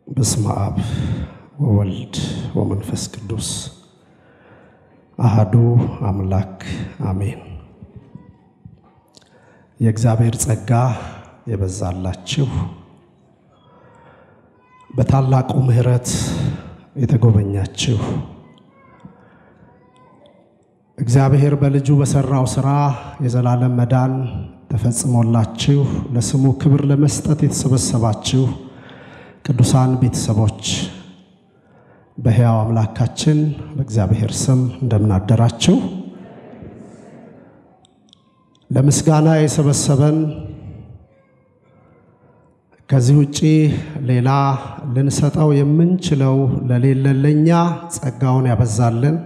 በስመ አብ ወወልድ ወመንፈስ ቅዱስ አሐዱ አምላክ አሜን። የእግዚአብሔር ጸጋ የበዛላችሁ በታላቁ ምሕረት የተጎበኛችሁ እግዚአብሔር በልጁ በሰራው ሥራ የዘላለም መዳን ተፈጽሞላችሁ ለስሙ ክብር ለመስጠት የተሰበሰባችሁ ቅዱሳን ቤተሰቦች በሕያው አምላካችን በእግዚአብሔር ስም እንደምን አደራችሁ። ለምስጋና የሰበሰበን ከዚህ ውጪ ሌላ ልንሰጠው የምንችለው ለሌለኛ ጸጋውን ያበዛልን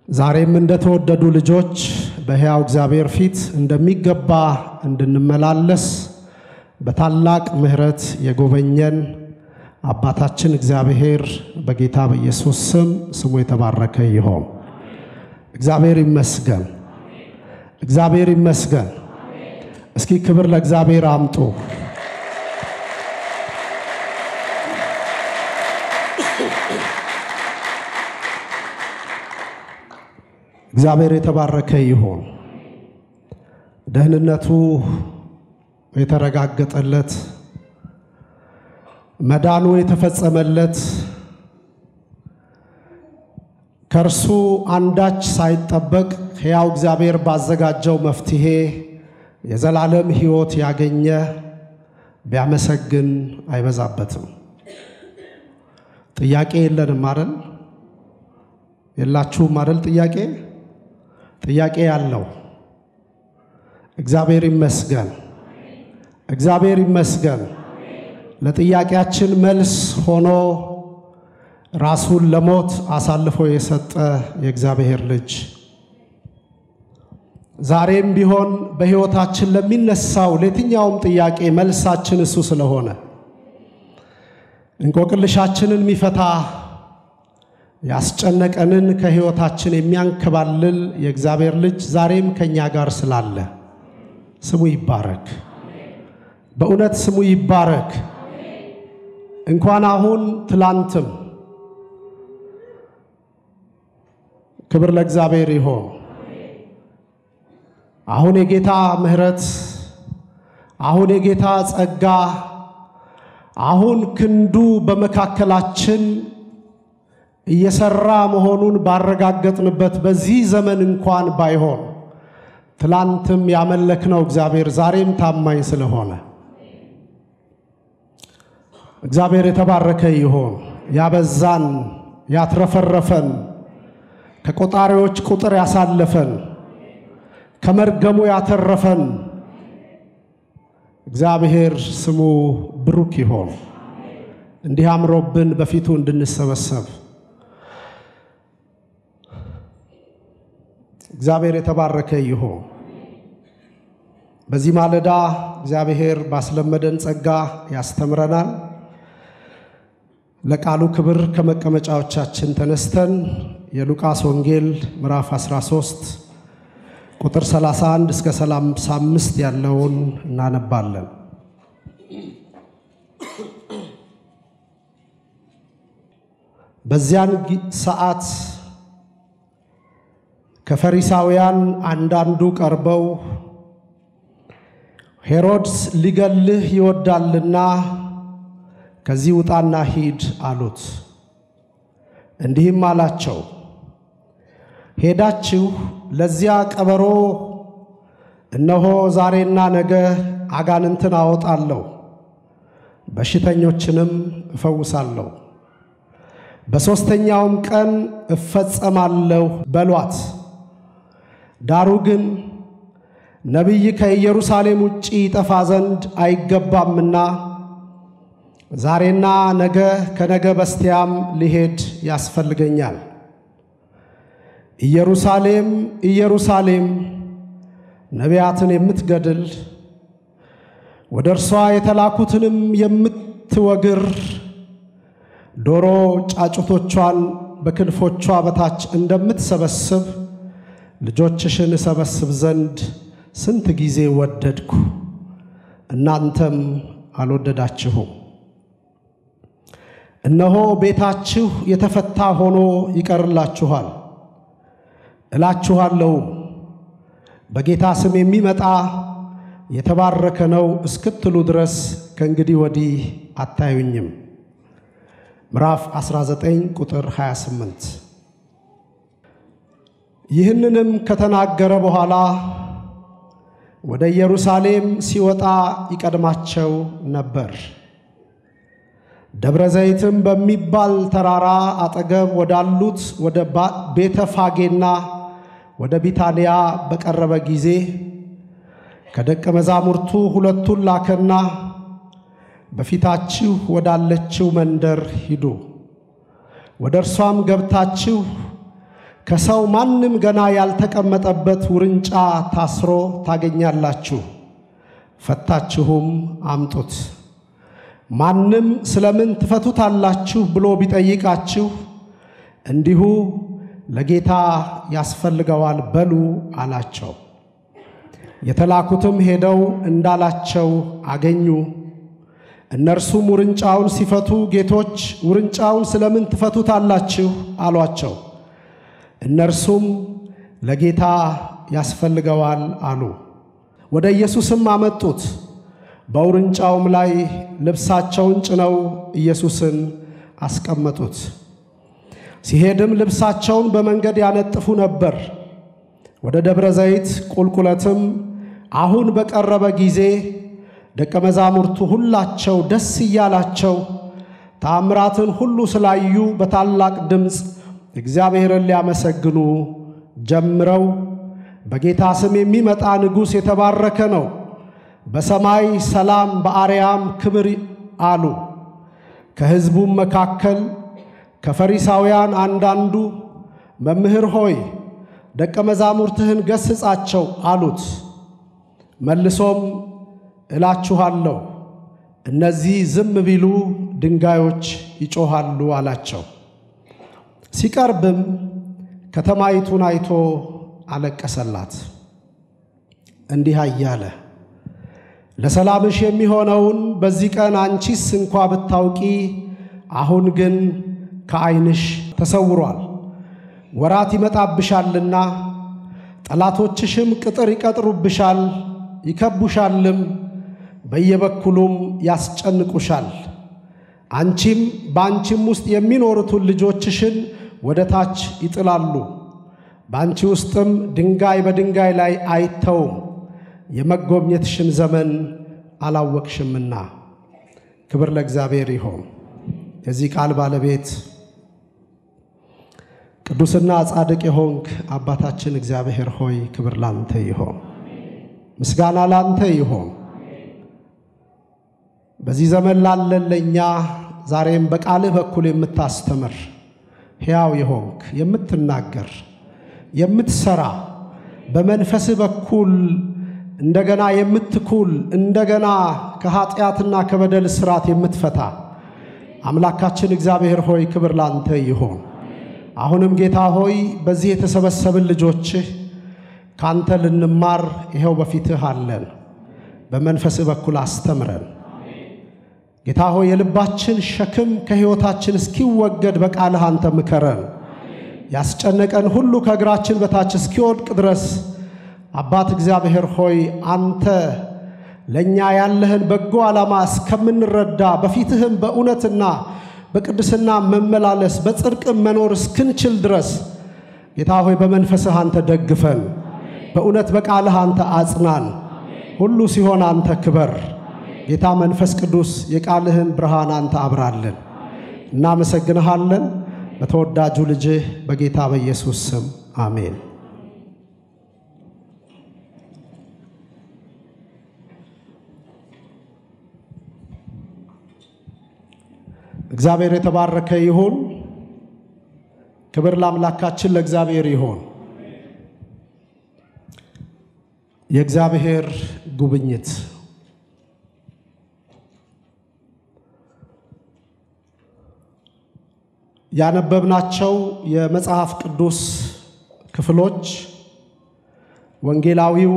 ዛሬም እንደተወደዱ ልጆች በሕያው እግዚአብሔር ፊት እንደሚገባ እንድንመላለስ በታላቅ ምሕረት የጎበኘን አባታችን እግዚአብሔር በጌታ በኢየሱስ ስም ስሙ የተባረከ ይሁን። እግዚአብሔር ይመስገን። እግዚአብሔር ይመስገን። እስኪ ክብር ለእግዚአብሔር አምጡ። እግዚአብሔር የተባረከ ይሁን። ደህንነቱ የተረጋገጠለት መዳኑ የተፈጸመለት ከርሱ አንዳች ሳይጠበቅ ሕያው እግዚአብሔር ባዘጋጀው መፍትሄ የዘላለም ሕይወት ያገኘ ቢያመሰግን አይበዛበትም። ጥያቄ የለንም አይደል? የላችሁም አይደል? ጥያቄ ያለው እግዚአብሔር ይመስገን። እግዚአብሔር ይመስገን። ለጥያቄያችን መልስ ሆኖ ራሱን ለሞት አሳልፎ የሰጠ የእግዚአብሔር ልጅ ዛሬም ቢሆን በሕይወታችን ለሚነሳው ለየትኛውም ጥያቄ መልሳችን እሱ ስለሆነ እንቆቅልሻችንን የሚፈታ ያስጨነቀንን ከሕይወታችን የሚያንከባልል የእግዚአብሔር ልጅ ዛሬም ከኛ ጋር ስላለ ስሙ ይባረክ። በእውነት ስሙ ይባረክ። እንኳን አሁን ትላንትም ክብር ለእግዚአብሔር ይሁን። አሁን የጌታ ምሕረት፣ አሁን የጌታ ጸጋ፣ አሁን ክንዱ በመካከላችን እየሰራ መሆኑን ባረጋገጥንበት በዚህ ዘመን እንኳን ባይሆን ትላንትም ያመለክነው እግዚአብሔር ዛሬም ታማኝ ስለሆነ እግዚአብሔር የተባረከ ይሁን። ያበዛን፣ ያትረፈረፈን፣ ከቆጣሪዎች ቁጥር ያሳለፈን፣ ከመርገሙ ያተረፈን እግዚአብሔር ስሙ ብሩክ ይሁን። እንዲህ አምሮብን በፊቱ እንድንሰበሰብ እግዚአብሔር የተባረከ ይሁን። በዚህ ማለዳ እግዚአብሔር ባስለመደን ጸጋ ያስተምረናል። ለቃሉ ክብር ከመቀመጫዎቻችን ተነስተን የሉቃስ ወንጌል ምዕራፍ 13 ቁጥር 31 እስከ 35 ያለውን እናነባለን። በዚያን ሰዓት ከፈሪሳውያን አንዳንዱ ቀርበው ሄሮድስ ሊገልህ ይወዳልና ከዚህ ውጣና ሂድ አሉት። እንዲህም አላቸው፣ ሄዳችሁ ለዚያ ቀበሮ እነሆ ዛሬና ነገ አጋንንትን አወጣለሁ፣ በሽተኞችንም እፈውሳለሁ፣ በሦስተኛውም ቀን እፈጸማለሁ በሏት። ዳሩ ግን ነቢይ ከኢየሩሳሌም ውጪ ይጠፋ ዘንድ አይገባምና ዛሬና ነገ ከነገ በስቲያም ሊሄድ ያስፈልገኛል። ኢየሩሳሌም ኢየሩሳሌም ነቢያትን የምትገድል ወደ እርሷ የተላኩትንም የምትወግር ዶሮ ጫጩቶቿን በክንፎቿ በታች እንደምትሰበስብ ልጆችሽን እሰበስብ ዘንድ ስንት ጊዜ ወደድኩ፣ እናንተም አልወደዳችሁም። እነሆ ቤታችሁ የተፈታ ሆኖ ይቀርላችኋል እላችኋለሁ በጌታ ስም የሚመጣ የተባረከ ነው እስክትሉ ድረስ ከእንግዲህ ወዲህ አታዩኝም። ምዕራፍ 19 ቁጥር 28። ይህንንም ከተናገረ በኋላ ወደ ኢየሩሳሌም ሲወጣ ይቀድማቸው ነበር። ደብረ ዘይትም በሚባል ተራራ አጠገብ ወዳሉት ወደ ቤተፋጌና ወደ ቢታንያ በቀረበ ጊዜ ከደቀ መዛሙርቱ ሁለቱን ላከና በፊታችሁ ወዳለችው መንደር ሂዱ፣ ወደ እርሷም ገብታችሁ ከሰው ማንም ገና ያልተቀመጠበት ውርንጫ ታስሮ ታገኛላችሁ፣ ፈታችሁም አምጡት። ማንም ስለምን ትፈቱታላችሁ ብሎ ቢጠይቃችሁ እንዲሁ ለጌታ ያስፈልገዋል በሉ አላቸው። የተላኩትም ሄደው እንዳላቸው አገኙ። እነርሱም ውርንጫውን ሲፈቱ ጌቶች ውርንጫውን ስለምን ትፈቱታላችሁ አሏቸው። እነርሱም ለጌታ ያስፈልገዋል አሉ። ወደ ኢየሱስም አመጡት። በውርንጫውም ላይ ልብሳቸውን ጭነው ኢየሱስን አስቀመጡት። ሲሄድም ልብሳቸውን በመንገድ ያነጥፉ ነበር። ወደ ደብረ ዘይት ቁልቁለትም አሁን በቀረበ ጊዜ ደቀ መዛሙርቱ ሁላቸው ደስ እያላቸው ተአምራትን ሁሉ ስላዩ በታላቅ ድምፅ እግዚአብሔርን ሊያመሰግኑ ጀምረው በጌታ ስም የሚመጣ ንጉሥ የተባረከ ነው፣ በሰማይ ሰላም በአርያም ክብር አሉ። ከሕዝቡም መካከል ከፈሪሳውያን አንዳንዱ መምህር ሆይ ደቀ መዛሙርትህን ገስጻቸው አሉት። መልሶም እላችኋለሁ እነዚህ ዝም ቢሉ ድንጋዮች ይጮኻሉ አላቸው። ሲቀርብም ከተማይቱን አይቶ አለቀሰላት፣ እንዲህ አያለ፣ ለሰላምሽ የሚሆነውን በዚህ ቀን አንቺስ እንኳ ብታውቂ፣ አሁን ግን ከዓይንሽ ተሰውሯል። ወራት ይመጣብሻልና ጠላቶችሽም ቅጥር ይቀጥሩብሻል፣ ይከቡሻልም፣ በየበኩሉም ያስጨንቁሻል። አንቺም በአንቺም ውስጥ የሚኖሩትን ልጆችሽን ወደ ታች ይጥላሉ፣ በአንቺ ውስጥም ድንጋይ በድንጋይ ላይ አይተውም፣ የመጎብኘትሽን ዘመን አላወቅሽምና። ክብር ለእግዚአብሔር ይሁን። የዚህ ቃል ባለቤት ቅዱስና ጻድቅ የሆንክ አባታችን እግዚአብሔር ሆይ ክብር ላንተ ይሁን፣ ምስጋና ላንተ ይሁን። በዚህ ዘመን ላለን ለኛ ዛሬም በቃልህ በኩል የምታስተምር ሕያው የሆንክ የምትናገር የምትሰራ በመንፈስህ በኩል እንደገና የምትኩል እንደገና ከኃጢአትና ከበደል ስራት የምትፈታ አምላካችን እግዚአብሔር ሆይ ክብር ላንተ ይሁን። አሁንም ጌታ ሆይ በዚህ የተሰበሰብን ልጆችህ ካንተ ልንማር ይሄው በፊትህ አለን። በመንፈስህ በኩል አስተምረን ጌታ ሆይ። የልባችን ሸክም ከሕይወታችን እስኪወገድ በቃልህ አንተ ምከረን። ያስጨነቀን ሁሉ ከእግራችን በታች እስኪወድቅ ድረስ አባት እግዚአብሔር ሆይ አንተ ለኛ ያለህን በጎ ዓላማ እስከምንረዳ በፊትህም በእውነትና በቅድስና መመላለስ በጽድቅ መኖር እስክንችል ድረስ ጌታ ሆይ በመንፈስህ አንተ ደግፈን፣ በእውነት በቃልህ አንተ አጽናን። ሁሉ ሲሆን አንተ ክበር ጌታ መንፈስ ቅዱስ የቃልህን ብርሃን አንተ አብራልን። እናመሰግንሃለን በተወዳጁ ልጅህ በጌታ በኢየሱስ ስም አሜን። እግዚአብሔር የተባረከ ይሁን። ክብር ለአምላካችን ለእግዚአብሔር ይሁን። የእግዚአብሔር ጉብኝት ያነበብናቸው የመጽሐፍ ቅዱስ ክፍሎች ወንጌላዊው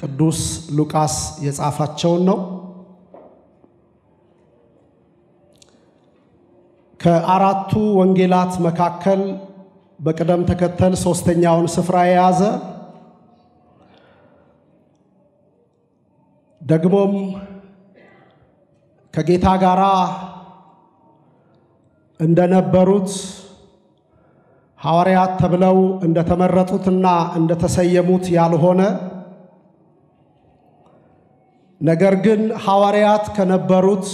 ቅዱስ ሉቃስ የጻፋቸውን ነው። ከአራቱ ወንጌላት መካከል በቅደም ተከተል ሶስተኛውን ስፍራ የያዘ ደግሞም ከጌታ ጋራ እንደነበሩት ሐዋርያት ተብለው እንደተመረጡትና እንደተሰየሙት ያልሆነ ነገር ግን ሐዋርያት ከነበሩት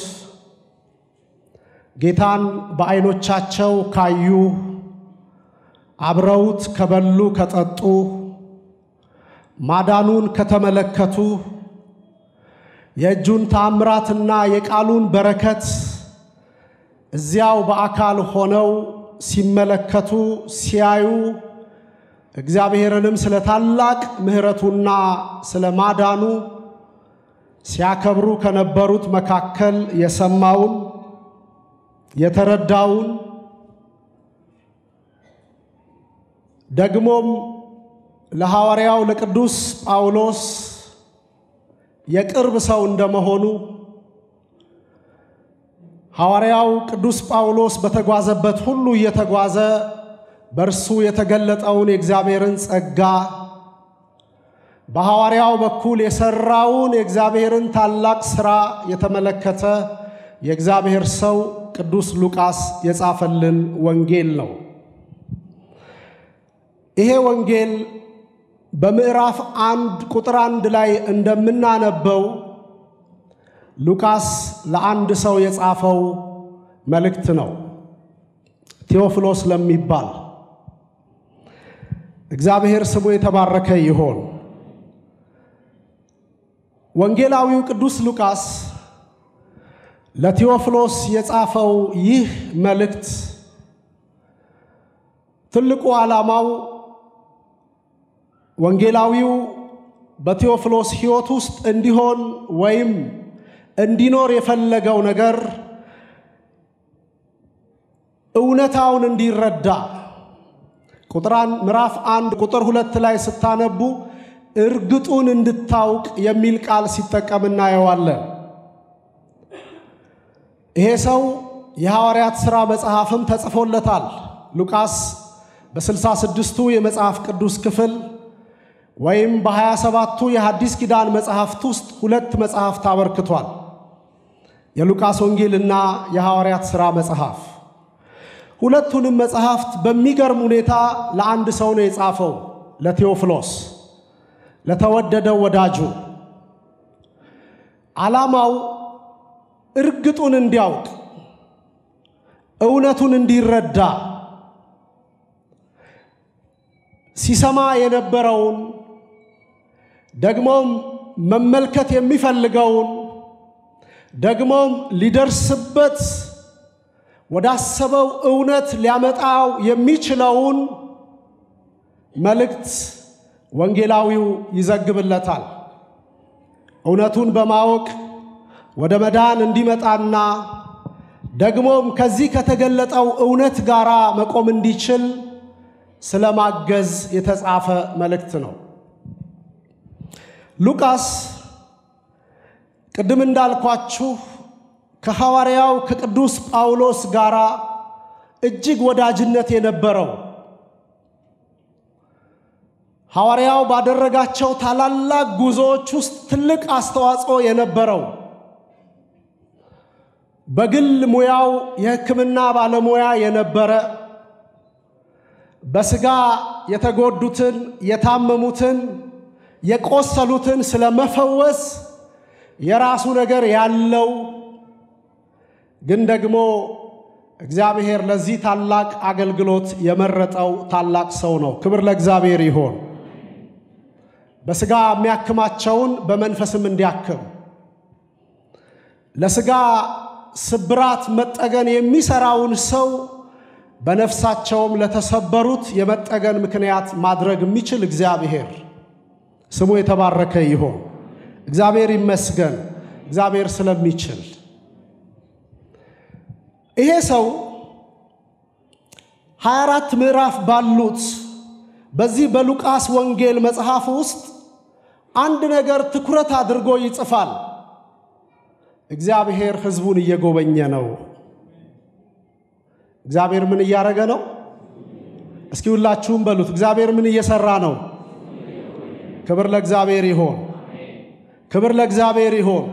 ጌታን በዓይኖቻቸው ካዩ አብረውት ከበሉ ከጠጡ ማዳኑን ከተመለከቱ የእጁን ተአምራትና የቃሉን በረከት እዚያው በአካል ሆነው ሲመለከቱ ሲያዩ እግዚአብሔርንም ስለ ታላቅ ምሕረቱና ስለ ማዳኑ ሲያከብሩ ከነበሩት መካከል የሰማውን የተረዳውን ደግሞም ለሐዋርያው ለቅዱስ ጳውሎስ የቅርብ ሰው እንደመሆኑ ሐዋርያው ቅዱስ ጳውሎስ በተጓዘበት ሁሉ እየተጓዘ በእርሱ የተገለጠውን የእግዚአብሔርን ጸጋ በሐዋርያው በኩል የሰራውን የእግዚአብሔርን ታላቅ ሥራ የተመለከተ የእግዚአብሔር ሰው ቅዱስ ሉቃስ የጻፈልን ወንጌል ነው። ይሄ ወንጌል በምዕራፍ 1 ቁጥር 1 ላይ እንደምናነበው ሉቃስ ለአንድ ሰው የጻፈው መልእክት ነው። ቴዎፍሎስ ለሚባል እግዚአብሔር ስሙ የተባረከ ይሁን። ወንጌላዊው ቅዱስ ሉቃስ ለቴዎፍሎስ የጻፈው ይህ መልእክት ትልቁ ዓላማው ወንጌላዊው በቴዎፍሎስ ሕይወት ውስጥ እንዲሆን ወይም እንዲኖር የፈለገው ነገር እውነታውን እንዲረዳ ምዕራፍ 1 ቁጥር 2 ላይ ስታነቡ እርግጡን እንድታውቅ የሚል ቃል ሲጠቀም እናየዋለን። ይሄ ሰው የሐዋርያት ሥራ መጽሐፍም ተጽፎለታል። ሉቃስ በ66ቱ የመጽሐፍ ቅዱስ ክፍል ወይም በ27ቱ የሐዲስ ኪዳን መጽሐፍት ውስጥ 2 መጽሐፍት አበርክቷል። የሉቃስ ወንጌልና የሐዋርያት ሥራ መጽሐፍ። ሁለቱንም መጽሐፍት በሚገርም ሁኔታ ለአንድ ሰው ነው የጻፈው፣ ለቴዎፍሎስ፣ ለተወደደው ወዳጁ። ዓላማው እርግጡን እንዲያውቅ፣ እውነቱን እንዲረዳ፣ ሲሰማ የነበረውን ደግሞም መመልከት የሚፈልገውን ደግሞም ሊደርስበት ወዳሰበው እውነት ሊያመጣው የሚችለውን መልእክት ወንጌላዊው ይዘግብለታል። እውነቱን በማወቅ ወደ መዳን እንዲመጣና ደግሞም ከዚህ ከተገለጠው እውነት ጋር መቆም እንዲችል ስለማገዝ የተጻፈ መልእክት ነው። ሉቃስ ቅድም እንዳልኳችሁ ከሐዋርያው ከቅዱስ ጳውሎስ ጋር እጅግ ወዳጅነት የነበረው ሐዋርያው ባደረጋቸው ታላላቅ ጉዞዎች ውስጥ ትልቅ አስተዋጽኦ የነበረው በግል ሙያው የሕክምና ባለሙያ የነበረ በሥጋ የተጎዱትን የታመሙትን የቆሰሉትን ስለመፈወስ የራሱ ነገር ያለው ግን ደግሞ እግዚአብሔር ለዚህ ታላቅ አገልግሎት የመረጠው ታላቅ ሰው ነው። ክብር ለእግዚአብሔር ይሁን። በሥጋ የሚያክማቸውን በመንፈስም እንዲያክም ለሥጋ ስብራት መጠገን የሚሰራውን ሰው በነፍሳቸውም ለተሰበሩት የመጠገን ምክንያት ማድረግ የሚችል እግዚአብሔር ስሙ የተባረከ ይሁን። እግዚአብሔር ይመስገን፣ እግዚአብሔር ስለሚችል። ይሄ ሰው 24 ምዕራፍ ባሉት በዚህ በሉቃስ ወንጌል መጽሐፍ ውስጥ አንድ ነገር ትኩረት አድርጎ ይጽፋል። እግዚአብሔር ሕዝቡን እየጎበኘ ነው። እግዚአብሔር ምን እያደረገ ነው? እስኪ ሁላችሁም በሉት እግዚአብሔር ምን እየሰራ ነው? ክብር ለእግዚአብሔር ይሁን። ክብር ለእግዚአብሔር ይሁን።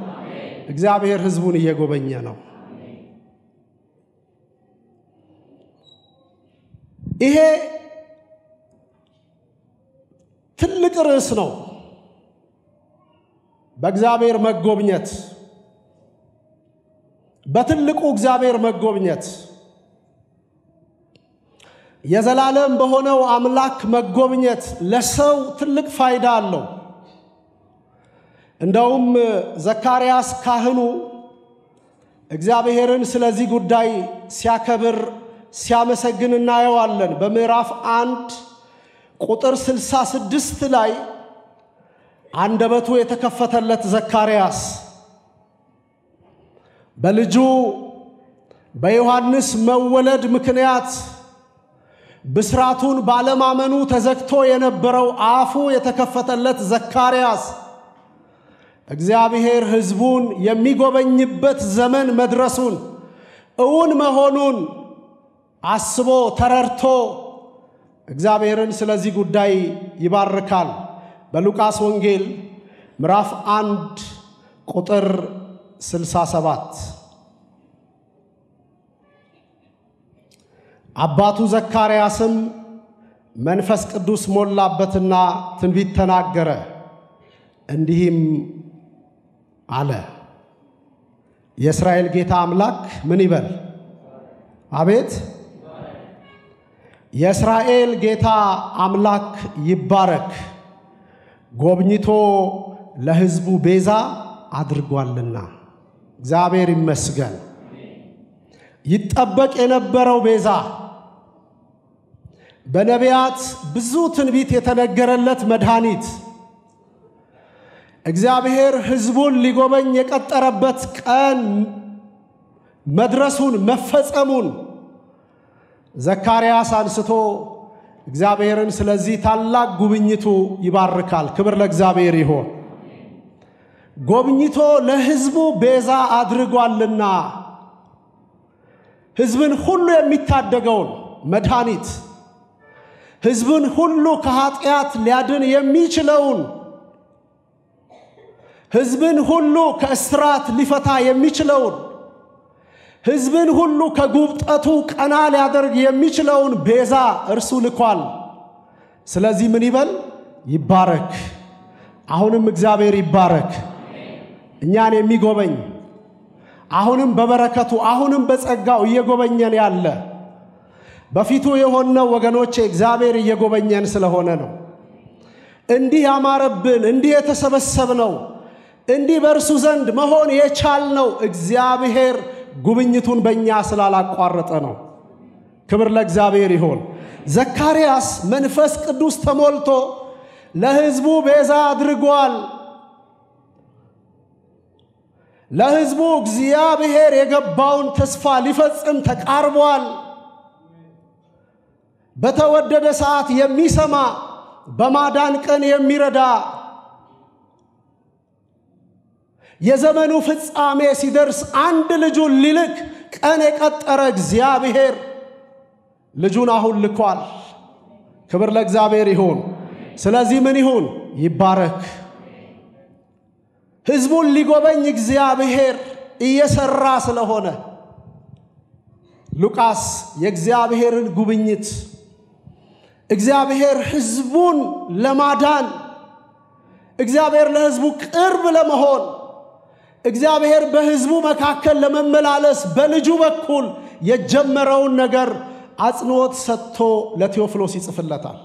እግዚአብሔር ሕዝቡን እየጎበኘ ነው። ይሄ ትልቅ ርዕስ ነው። በእግዚአብሔር መጎብኘት፣ በትልቁ እግዚአብሔር መጎብኘት፣ የዘላለም በሆነው አምላክ መጎብኘት ለሰው ትልቅ ፋይዳ አለው። እንደውም ዘካርያስ ካህኑ እግዚአብሔርን ስለዚህ ጉዳይ ሲያከብር ሲያመሰግን እናየዋለን። በምዕራፍ 1 ቁጥር 66 ላይ አንደበቱ የተከፈተለት ዘካርያስ በልጁ በዮሐንስ መወለድ ምክንያት ብስራቱን ባለማመኑ ተዘግቶ የነበረው አፉ የተከፈተለት ዘካርያስ እግዚአብሔር ሕዝቡን የሚጎበኝበት ዘመን መድረሱን እውን መሆኑን አስቦ ተረድቶ እግዚአብሔርን ስለዚህ ጉዳይ ይባርካል። በሉቃስ ወንጌል ምዕራፍ 1 ቁጥር 67 አባቱ ዘካርያስም መንፈስ ቅዱስ ሞላበትና ትንቢት ተናገረ፣ እንዲህም አለ፣ የእስራኤል ጌታ አምላክ ምን ይበል? አቤት! የእስራኤል ጌታ አምላክ ይባረክ፣ ጎብኝቶ ለሕዝቡ ቤዛ አድርጓልና። እግዚአብሔር ይመስገን። ይጠበቅ የነበረው ቤዛ፣ በነቢያት ብዙ ትንቢት የተነገረለት መድኃኒት፣ እግዚአብሔር ሕዝቡን ሊጎበኝ የቀጠረበት ቀን መድረሱን መፈጸሙን ዘካርያስ አንስቶ እግዚአብሔርን ስለዚህ ታላቅ ጉብኝቱ ይባርካል። ክብር ለእግዚአብሔር ይሁን። ጎብኝቶ ለሕዝቡ ቤዛ አድርጓልና ሕዝብን ሁሉ የሚታደገውን መድኃኒት፣ ሕዝብን ሁሉ ከኃጢአት ሊያድን የሚችለውን፣ ሕዝብን ሁሉ ከእስራት ሊፈታ የሚችለውን፣ ሕዝብን ሁሉ ከጉብጠቱ ቀና ሊያደርግ የሚችለውን ቤዛ እርሱ ልኳል። ስለዚህ ምን ይበል? ይባረክ። አሁንም እግዚአብሔር ይባረክ። እኛን የሚጎበኝ አሁንም በበረከቱ አሁንም በጸጋው እየጎበኘን ያለ በፊቱ የሆነው ወገኖቼ እግዚአብሔር እየጎበኘን ስለሆነ ነው። እንዲህ ያማረብን፣ እንዲህ የተሰበሰብነው፣ እንዲህ በእርሱ ዘንድ መሆን የቻልነው እግዚአብሔር ጉብኝቱን በእኛ ስላላቋረጠ ነው። ክብር ለእግዚአብሔር ይሁን። ዘካርያስ መንፈስ ቅዱስ ተሞልቶ ለሕዝቡ ቤዛ አድርጓል። ለሕዝቡ እግዚአብሔር የገባውን ተስፋ ሊፈጽም ተቃርቧል። በተወደደ ሰዓት የሚሰማ በማዳን ቀን የሚረዳ የዘመኑ ፍጻሜ ሲደርስ አንድ ልጁን ሊልክ ቀን የቀጠረ እግዚአብሔር ልጁን አሁን ልኳል። ክብር ለእግዚአብሔር ይሁን። ስለዚህ ምን ይሁን? ይባረክ። ሕዝቡን ሊጎበኝ እግዚአብሔር እየሰራ ስለሆነ ሉቃስ የእግዚአብሔርን ጉብኝት እግዚአብሔር ሕዝቡን ለማዳን እግዚአብሔር ለሕዝቡ ቅርብ ለመሆን እግዚአብሔር በሕዝቡ መካከል ለመመላለስ በልጁ በኩል የጀመረውን ነገር አጽንዖት ሰጥቶ ለቴዎፍሎስ ይጽፍለታል።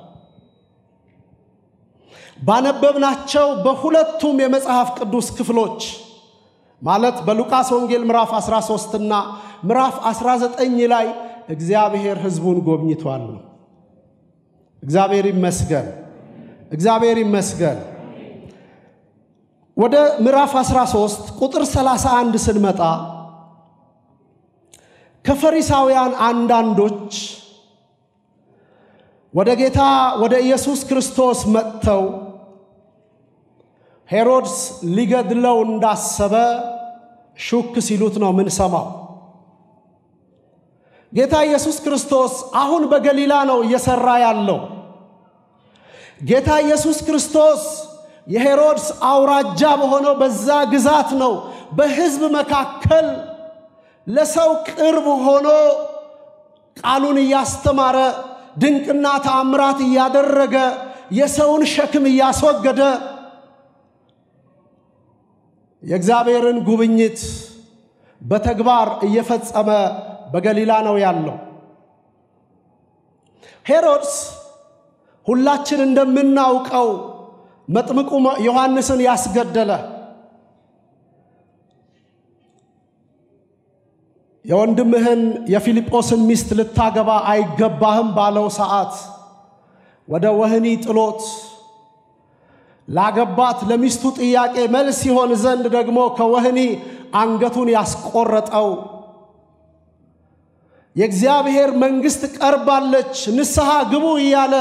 ባነበብናቸው በሁለቱም የመጽሐፍ ቅዱስ ክፍሎች ማለት በሉቃስ ወንጌል ምዕራፍ 13 እና ምዕራፍ 19 ላይ እግዚአብሔር ሕዝቡን ጎብኝቷል። እግዚአብሔር ይመስገን። እግዚአብሔር ይመስገን። ወደ ምዕራፍ 13 ቁጥር 31 ስንመጣ ከፈሪሳውያን አንዳንዶች ወደ ጌታ ወደ ኢየሱስ ክርስቶስ መጥተው ሄሮድስ ሊገድለው እንዳሰበ ሹክ ሲሉት ነው ምን ሰማው። ጌታ ኢየሱስ ክርስቶስ አሁን በገሊላ ነው እየሰራ ያለው። ጌታ ኢየሱስ ክርስቶስ የሄሮድስ አውራጃ በሆነው በዛ ግዛት ነው በሕዝብ መካከል ለሰው ቅርብ ሆኖ ቃሉን ያስተማረ ድንቅና ተአምራት ያደረገ የሰውን ሸክም ያስወገደ የእግዚአብሔርን ጉብኝት በተግባር እየፈጸመ በገሊላ ነው ያለው። ሄሮድስ ሁላችን እንደምናውቀው መጥምቁ ዮሐንስን ያስገደለ የወንድምህን የፊልጶስን ሚስት ልታገባ አይገባህም ባለው ሰዓት ወደ ወህኒ ጥሎት ላገባት ለሚስቱ ጥያቄ መልስ ይሆን ዘንድ ደግሞ ከወህኒ አንገቱን ያስቆረጠው የእግዚአብሔር መንግስት ቀርባለች ንስሐ ግቡ እያለ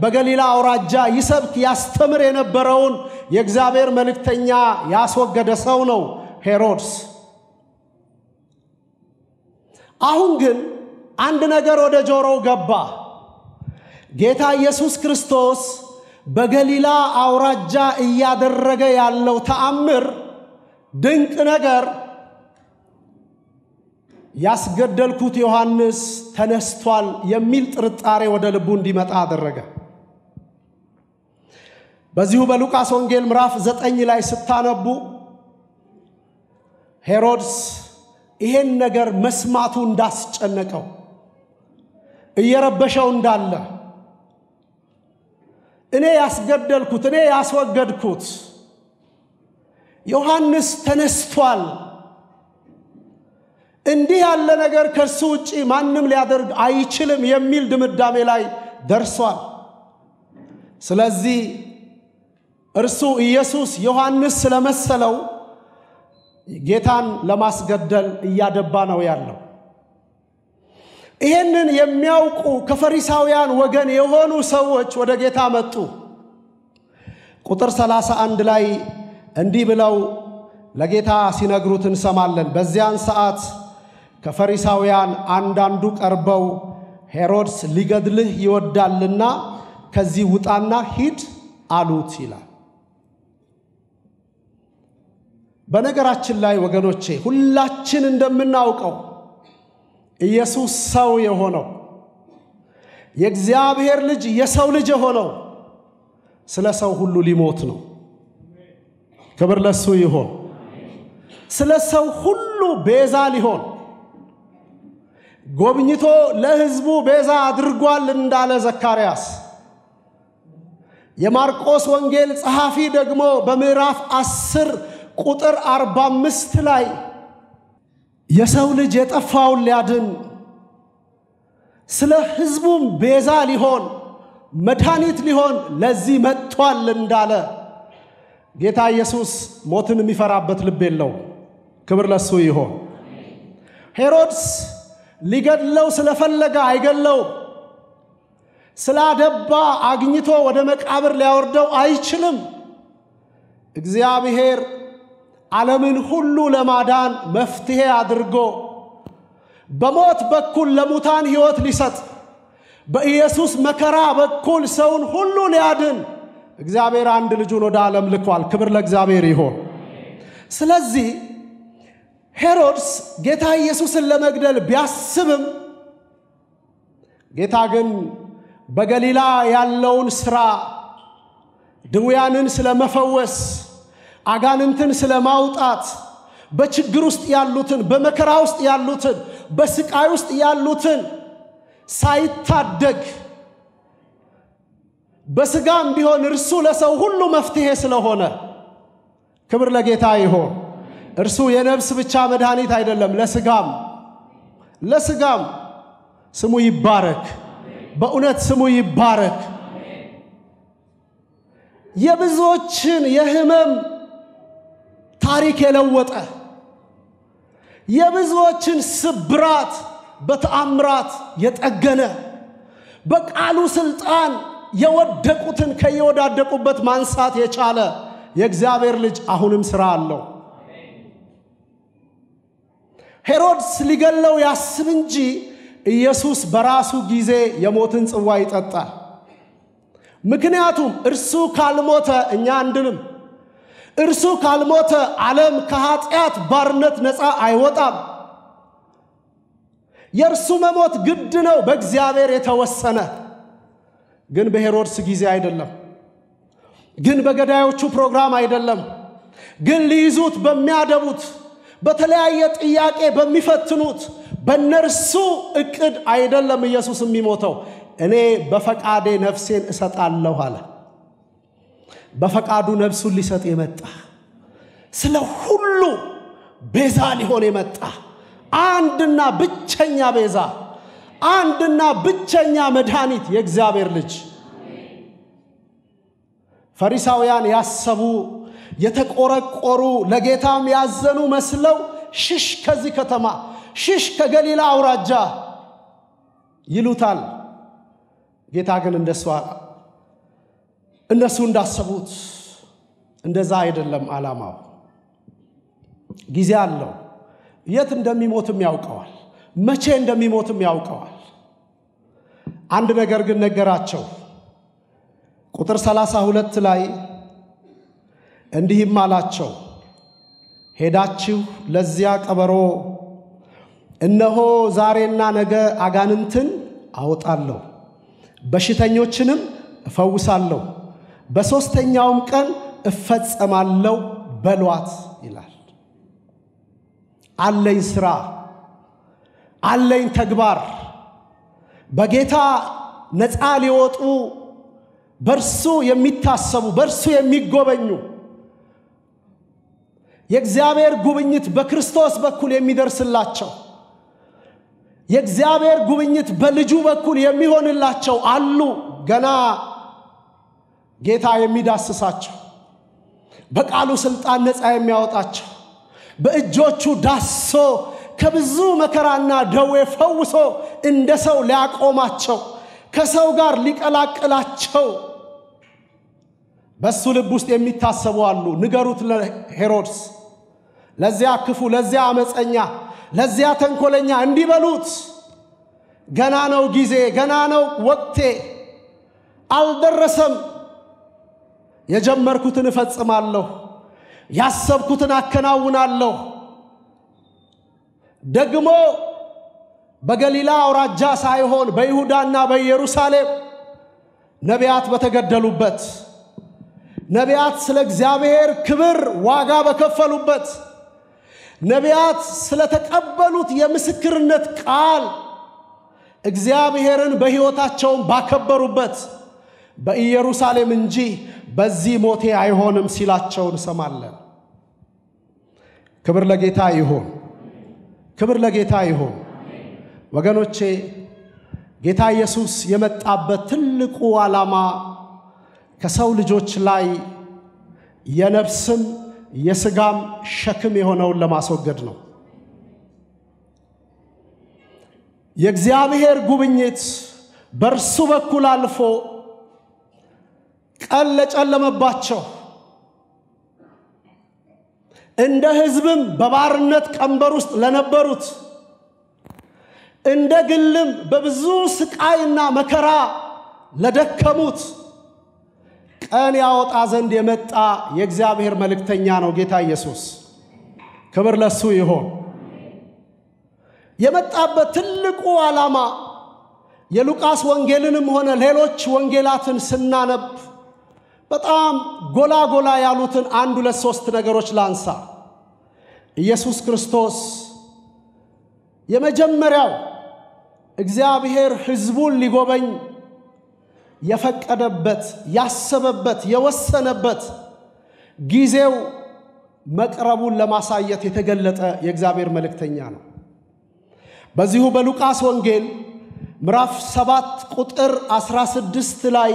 በገሊላ አውራጃ ይሰብክ ያስተምር የነበረውን የእግዚአብሔር መልእክተኛ ያስወገደ ሰው ነው ሄሮድስ። አሁን ግን አንድ ነገር ወደ ጆሮው ገባ። ጌታ ኢየሱስ ክርስቶስ በገሊላ አውራጃ እያደረገ ያለው ተአምር ድንቅ ነገር ያስገደልኩት ዮሐንስ ተነስቷል የሚል ጥርጣሬ ወደ ልቡ እንዲመጣ አደረገ። በዚሁ በሉቃስ ወንጌል ምዕራፍ 9 ላይ ስታነቡ ሄሮድስ ይሄን ነገር መስማቱ እንዳስጨነቀው እየረበሸው እንዳለ እኔ ያስገደልኩት እኔ ያስወገድኩት ዮሐንስ ተነስቷል እንዲህ ያለ ነገር ከሱ ውጪ ማንንም ሊያደርግ አይችልም የሚል ድምዳሜ ላይ ደርሷል። ስለዚህ እርሱ ኢየሱስ ዮሐንስ ስለመሰለው ጌታን ለማስገደል እያደባ ነው ያለው። ይሄንን የሚያውቁ ከፈሪሳውያን ወገን የሆኑ ሰዎች ወደ ጌታ መጡ። ቁጥር 31 ላይ እንዲህ ብለው ለጌታ ሲነግሩት እንሰማለን። በዚያን ሰዓት ከፈሪሳውያን አንዳንዱ ቀርበው ሄሮድስ ሊገድልህ ይወዳልና ከዚህ ውጣና ሂድ አሉት ይላል። በነገራችን ላይ ወገኖቼ ሁላችን እንደምናውቀው ኢየሱስ ሰው የሆነው የእግዚአብሔር ልጅ የሰው ልጅ የሆነው ስለ ሰው ሁሉ ሊሞት ነው። ክብር ለሱ ይሁን። ስለ ሰው ሁሉ ቤዛ ሊሆን ጎብኝቶ ለሕዝቡ ቤዛ አድርጓል እንዳለ ዘካርያስ። የማርቆስ ወንጌል ጸሐፊ ደግሞ በምዕራፍ 10 ቁጥር 45 ላይ የሰው ልጅ የጠፋውን ሊያድን ስለ ሕዝቡም ቤዛ ሊሆን መድኃኒት ሊሆን ለዚህ መጥቷል እንዳለ ጌታ ኢየሱስ ሞትን የሚፈራበት ልብ የለው። ክብር ለሱ ይሁን። ሄሮድስ ሊገድለው ስለፈለገ አይገለው። ስላደባ አግኝቶ ወደ መቃብር ሊያወርደው አይችልም። እግዚአብሔር ዓለምን ሁሉ ለማዳን መፍትሄ አድርጎ በሞት በኩል ለሙታን ሕይወት ሊሰጥ በኢየሱስ መከራ በኩል ሰውን ሁሉ ሊያድን እግዚአብሔር አንድ ልጁን ወደ ዓለም ልኳል። ክብር ለእግዚአብሔር ይሁን። ስለዚህ ሄሮድስ ጌታ ኢየሱስን ለመግደል ቢያስብም ጌታ ግን በገሊላ ያለውን ሥራ ድውያንን ስለመፈወስ አጋንንትን ስለማውጣት በችግር ውስጥ ያሉትን በመከራ ውስጥ ያሉትን በስቃይ ውስጥ ያሉትን ሳይታደግ በስጋም ቢሆን እርሱ ለሰው ሁሉ መፍትሄ ስለሆነ ክብር ለጌታ ይሁን። እርሱ የነፍስ ብቻ መድኃኒት አይደለም፣ ለስጋም ስሙ ይባረክ። በእውነት ስሙ ይባረክ። የብዙዎችን የህመም ታሪክ የለወጠ የብዙዎችን ስብራት በተአምራት የጠገነ በቃሉ ስልጣን የወደቁትን ከየወዳደቁበት ማንሳት የቻለ የእግዚአብሔር ልጅ አሁንም ሥራ አለው። ሄሮድስ ሊገለው ያስብ እንጂ ኢየሱስ በራሱ ጊዜ የሞትን ጽዋ ይጠጣል። ምክንያቱም እርሱ ካልሞተ እኛ አንድንም። እርሱ ካልሞተ ዓለም ከኃጢአት ባርነት ነፃ አይወጣም። የእርሱ መሞት ግድ ነው በእግዚአብሔር የተወሰነ። ግን በሄሮድስ ጊዜ አይደለም። ግን በገዳዮቹ ፕሮግራም አይደለም። ግን ሊይዙት በሚያደቡት በተለያየ ጥያቄ በሚፈትኑት በነርሱ እቅድ አይደለም ኢየሱስ የሚሞተው። እኔ በፈቃዴ ነፍሴን እሰጣለሁ አለ። በፈቃዱ ነፍሱን ሊሰጥ የመጣ ስለ ሁሉ ቤዛ ሊሆን የመጣ አንድና ብቸኛ ቤዛ፣ አንድና ብቸኛ መድኃኒት የእግዚአብሔር ልጅ። ፈሪሳውያን ያሰቡ የተቆረቆሩ ለጌታም ያዘኑ መስለው ሽሽ ከዚህ ከተማ፣ ሽሽ ከገሊላ አውራጃ ይሉታል። ጌታ ግን እነሱ እንዳሰቡት እንደዛ አይደለም ዓላማው። ጊዜ አለው። የት እንደሚሞትም ያውቀዋል፣ መቼ እንደሚሞትም ያውቀዋል። አንድ ነገር ግን ነገራቸው። ቁጥር 32 ላይ እንዲህም አላቸው፣ ሄዳችሁ ለዚያ ቀበሮ እነሆ ዛሬና ነገ አጋንንትን አወጣለሁ፣ በሽተኞችንም እፈውሳለሁ፣ በሶስተኛውም ቀን እፈጸማለሁ በሏት ይላል። አለኝ ስራ፣ አለኝ ተግባር። በጌታ ነፃ ሊወጡ በርሱ የሚታሰቡ በርሱ የሚጎበኙ የእግዚአብሔር ጉብኝት በክርስቶስ በኩል የሚደርስላቸው የእግዚአብሔር ጉብኝት በልጁ በኩል የሚሆንላቸው አሉ። ገና ጌታ የሚዳስሳቸው በቃሉ ስልጣን ነፃ የሚያወጣቸው በእጆቹ ዳሶ ከብዙ መከራና ደዌ ፈውሶ እንደ ሰው ሊያቆማቸው ከሰው ጋር ሊቀላቅላቸው በሱ ልብ ውስጥ የሚታሰቡ አሉ። ንገሩት ለሄሮድስ፣ ለዚያ ክፉ፣ ለዚያ አመፀኛ፣ ለዚያ ተንኮለኛ እንዲበሉት ገና ነው ጊዜ፣ ገና ነው ወቅቴ፣ አልደረሰም። የጀመርኩትን እፈጽማለሁ፣ ያሰብኩትን አከናውናለሁ። ደግሞ በገሊላ አውራጃ ሳይሆን በይሁዳና በኢየሩሳሌም ነቢያት በተገደሉበት፣ ነቢያት ስለ እግዚአብሔር ክብር ዋጋ በከፈሉበት፣ ነቢያት ስለተቀበሉት የምስክርነት ቃል እግዚአብሔርን በሕይወታቸው ባከበሩበት በኢየሩሳሌም እንጂ በዚህ ሞቴ አይሆንም ሲላቸው እንሰማለን። ክብር ለጌታ ይሁን፣ ክብር ለጌታ ይሁን። ወገኖቼ ጌታ ኢየሱስ የመጣበት ትልቁ ዓላማ ከሰው ልጆች ላይ የነፍስም የሥጋም ሸክም የሆነውን ለማስወገድ ነው። የእግዚአብሔር ጉብኝት በርሱ በኩል አልፎ ቀን ለጨለመባቸው እንደ ሕዝብም በባርነት ቀንበር ውስጥ ለነበሩት እንደ ግልም በብዙ ስቃይና መከራ ለደከሙት ቀን ያወጣ ዘንድ የመጣ የእግዚአብሔር መልእክተኛ ነው ጌታ ኢየሱስ። ክብር ለሱ ይሁን። የመጣበት ትልቁ ዓላማ የሉቃስ ወንጌልንም ሆነ ሌሎች ወንጌላትን ስናነብ በጣም ጎላ ጎላ ያሉትን አንድ ሁለት ሶስት ነገሮች ላንሳ። ኢየሱስ ክርስቶስ የመጀመሪያው እግዚአብሔር ሕዝቡን ሊጎበኝ የፈቀደበት፣ ያሰበበት፣ የወሰነበት ጊዜው መቅረቡን ለማሳየት የተገለጠ የእግዚአብሔር መልእክተኛ ነው። በዚሁ በሉቃስ ወንጌል ምዕራፍ 7 ቁጥር 16 ላይ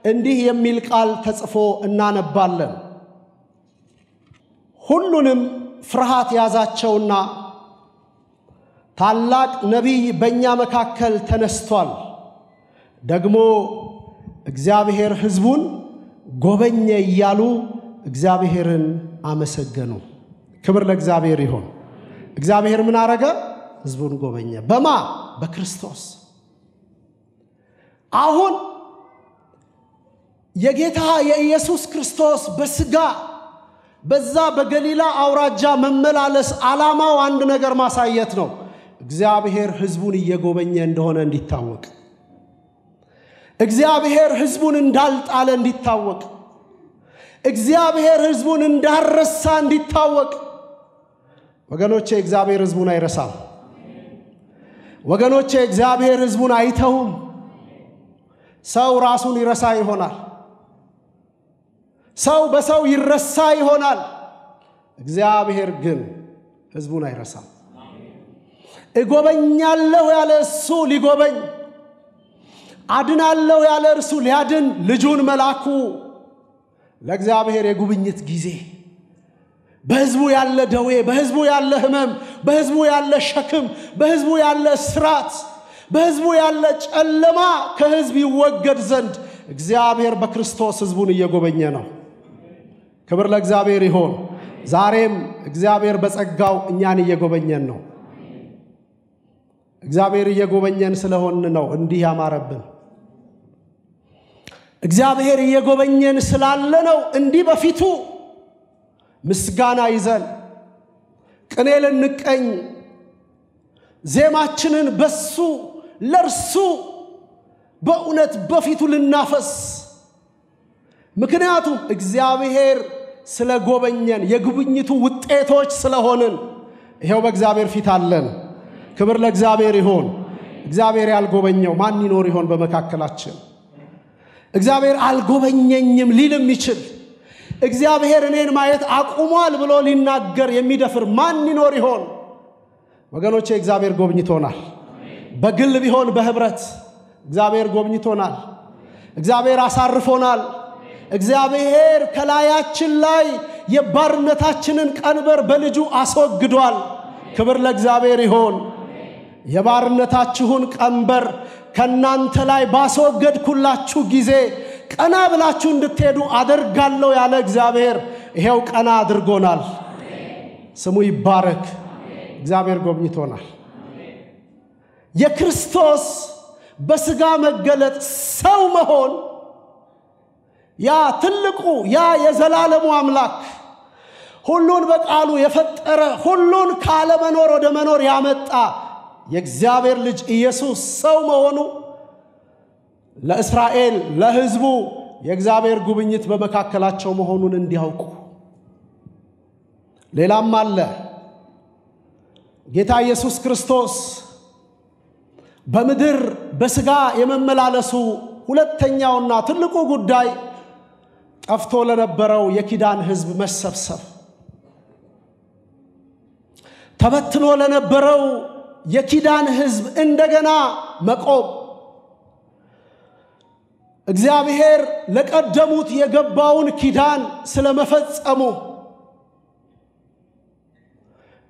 እንዲህ የሚል ቃል ተጽፎ እናነባለን። ሁሉንም ፍርሃት ያዛቸውና ታላቅ ነቢይ በእኛ መካከል ተነስቷል፣ ደግሞ እግዚአብሔር ሕዝቡን ጎበኘ እያሉ እግዚአብሔርን አመሰገኑ። ክብር ለእግዚአብሔር ይሁን። እግዚአብሔር ምን አረገ? ሕዝቡን ጎበኘ። በማ በክርስቶስ አሁን የጌታ የኢየሱስ ክርስቶስ በስጋ በዛ በገሊላ አውራጃ መመላለስ ዓላማው አንድ ነገር ማሳየት ነው እግዚአብሔር ሕዝቡን እየጎበኘ እንደሆነ እንዲታወቅ እግዚአብሔር ሕዝቡን እንዳልጣለ እንዲታወቅ እግዚአብሔር ሕዝቡን እንዳረሳ እንዲታወቅ ወገኖቼ እግዚአብሔር ሕዝቡን አይረሳም ወገኖቼ እግዚአብሔር ሕዝቡን አይተውም ሰው ራሱን ይረሳ ይሆናል ሰው በሰው ይረሳ ይሆናል እግዚአብሔር ግን ሕዝቡን አይረሳም እጎበኛለሁ ያለ እሱ ሊጎበኝ አድናለሁ ያለ እርሱ ሊያድን ልጁን መላኩ ለእግዚአብሔር የጉብኝት ጊዜ በሕዝቡ ያለ ደዌ በሕዝቡ ያለ ህመም በሕዝቡ ያለ ሸክም በሕዝቡ ያለ ስራት በሕዝቡ ያለ ጨለማ ከሕዝብ ይወገድ ዘንድ እግዚአብሔር በክርስቶስ ሕዝቡን እየጎበኘ ነው ክብር ለእግዚአብሔር ይሁን ዛሬም እግዚአብሔር በጸጋው እኛን እየጎበኘን ነው እግዚአብሔር እየጎበኘን ስለሆነ ነው እንዲህ ያማረብን እግዚአብሔር እየጎበኘን ስላለ ነው እንዲህ በፊቱ ምስጋና ይዘን ቅኔ ልንቀኝ ዜማችንን በሱ ለርሱ በእውነት በፊቱ ልናፈስ ምክንያቱም እግዚአብሔር ስለጎበኘን የጉብኝቱ ውጤቶች ስለሆንን ይሄው በእግዚአብሔር ፊት አለን ክብር ለእግዚአብሔር ይሁን እግዚአብሔር ያልጎበኘው ማን ይኖር ይሆን በመካከላችን እግዚአብሔር አልጎበኘኝም ሊልም ይችል እግዚአብሔር እኔን ማየት አቁሟል ብሎ ሊናገር የሚደፍር ማን ይኖር ይሆን ወገኖቼ እግዚአብሔር ጎብኝቶናል በግል ቢሆን በህብረት እግዚአብሔር ጎብኝቶናል እግዚአብሔር አሳርፎናል እግዚአብሔር ከላያችን ላይ የባርነታችንን ቀንበር በልጁ አስወግዷል ክብር ለእግዚአብሔር ይሁን የባርነታችሁን ቀንበር ከናንተ ላይ ባስወገድኩላችሁ ጊዜ ቀና ብላችሁ እንድትሄዱ አደርጋለሁ ያለ እግዚአብሔር ይሄው ቀና አድርጎናል ስሙ ይባረክ እግዚአብሔር ጎብኝቶናል የክርስቶስ በስጋ መገለጥ ሰው መሆን ያ ትልቁ ያ የዘላለሙ አምላክ ሁሉን በቃሉ የፈጠረ ሁሉን ካለ መኖር ወደ መኖር ያመጣ የእግዚአብሔር ልጅ ኢየሱስ ሰው መሆኑ ለእስራኤል ለሕዝቡ የእግዚአብሔር ጉብኝት በመካከላቸው መሆኑን እንዲያውቁ ሌላም አለ ጌታ ኢየሱስ ክርስቶስ በምድር በስጋ የመመላለሱ ሁለተኛውና ትልቁ ጉዳይ ጠፍቶ ለነበረው የኪዳን ሕዝብ መሰብሰብ ተበትኖ ለነበረው የኪዳን ሕዝብ እንደገና መቆም እግዚአብሔር ለቀደሙት የገባውን ኪዳን ስለመፈጸሙ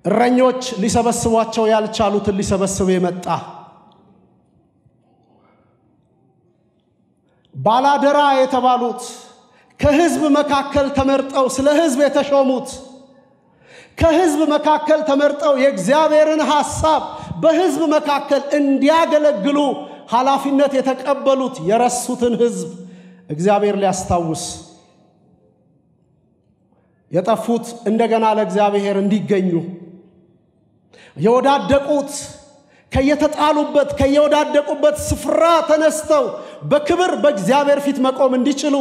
እረኞች ሊሰበስቧቸው ያልቻሉትን ሊሰበስብ የመጣ ባላደራ የተባሉት ከሕዝብ መካከል ተመርጠው ስለ ሕዝብ የተሾሙት ከሕዝብ መካከል ተመርጠው የእግዚአብሔርን ሐሳብ በሕዝብ መካከል እንዲያገለግሉ ኃላፊነት የተቀበሉት የረሱትን ሕዝብ እግዚአብሔር ሊያስታውስ የጠፉት እንደገና ለእግዚአብሔር እንዲገኙ የወዳደቁት ከየተጣሉበት ከየወዳደቁበት ስፍራ ተነስተው በክብር በእግዚአብሔር ፊት መቆም እንዲችሉ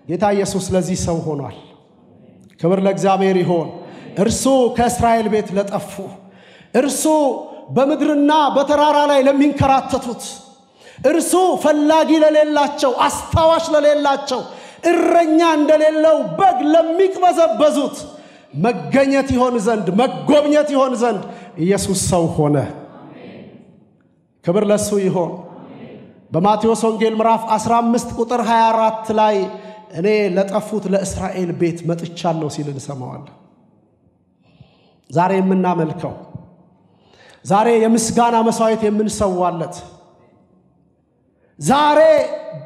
ጌታ ኢየሱስ ለዚህ ሰው ሆኗል ክብር ለእግዚአብሔር ይሁን እርሱ ከእስራኤል ቤት ለጠፉ እርሱ በምድርና በተራራ ላይ ለሚንከራተቱት እርሱ ፈላጊ ለሌላቸው አስታዋሽ ለሌላቸው እረኛ እንደሌለው በግ ለሚቅበዘበዙት መገኘት ይሆን ዘንድ መጎብኘት ይሆን ዘንድ ኢየሱስ ሰው ሆነ ክብር ለሱ ይሁን በማቴዎስ ወንጌል ምዕራፍ 15 ቁጥር 24 ላይ እኔ ለጠፉት ለእስራኤል ቤት መጥቻለሁ ሲል እንሰማዋለን ዛሬ የምናመልከው ዛሬ የምስጋና መስዋዕት የምንሰዋለት ዛሬ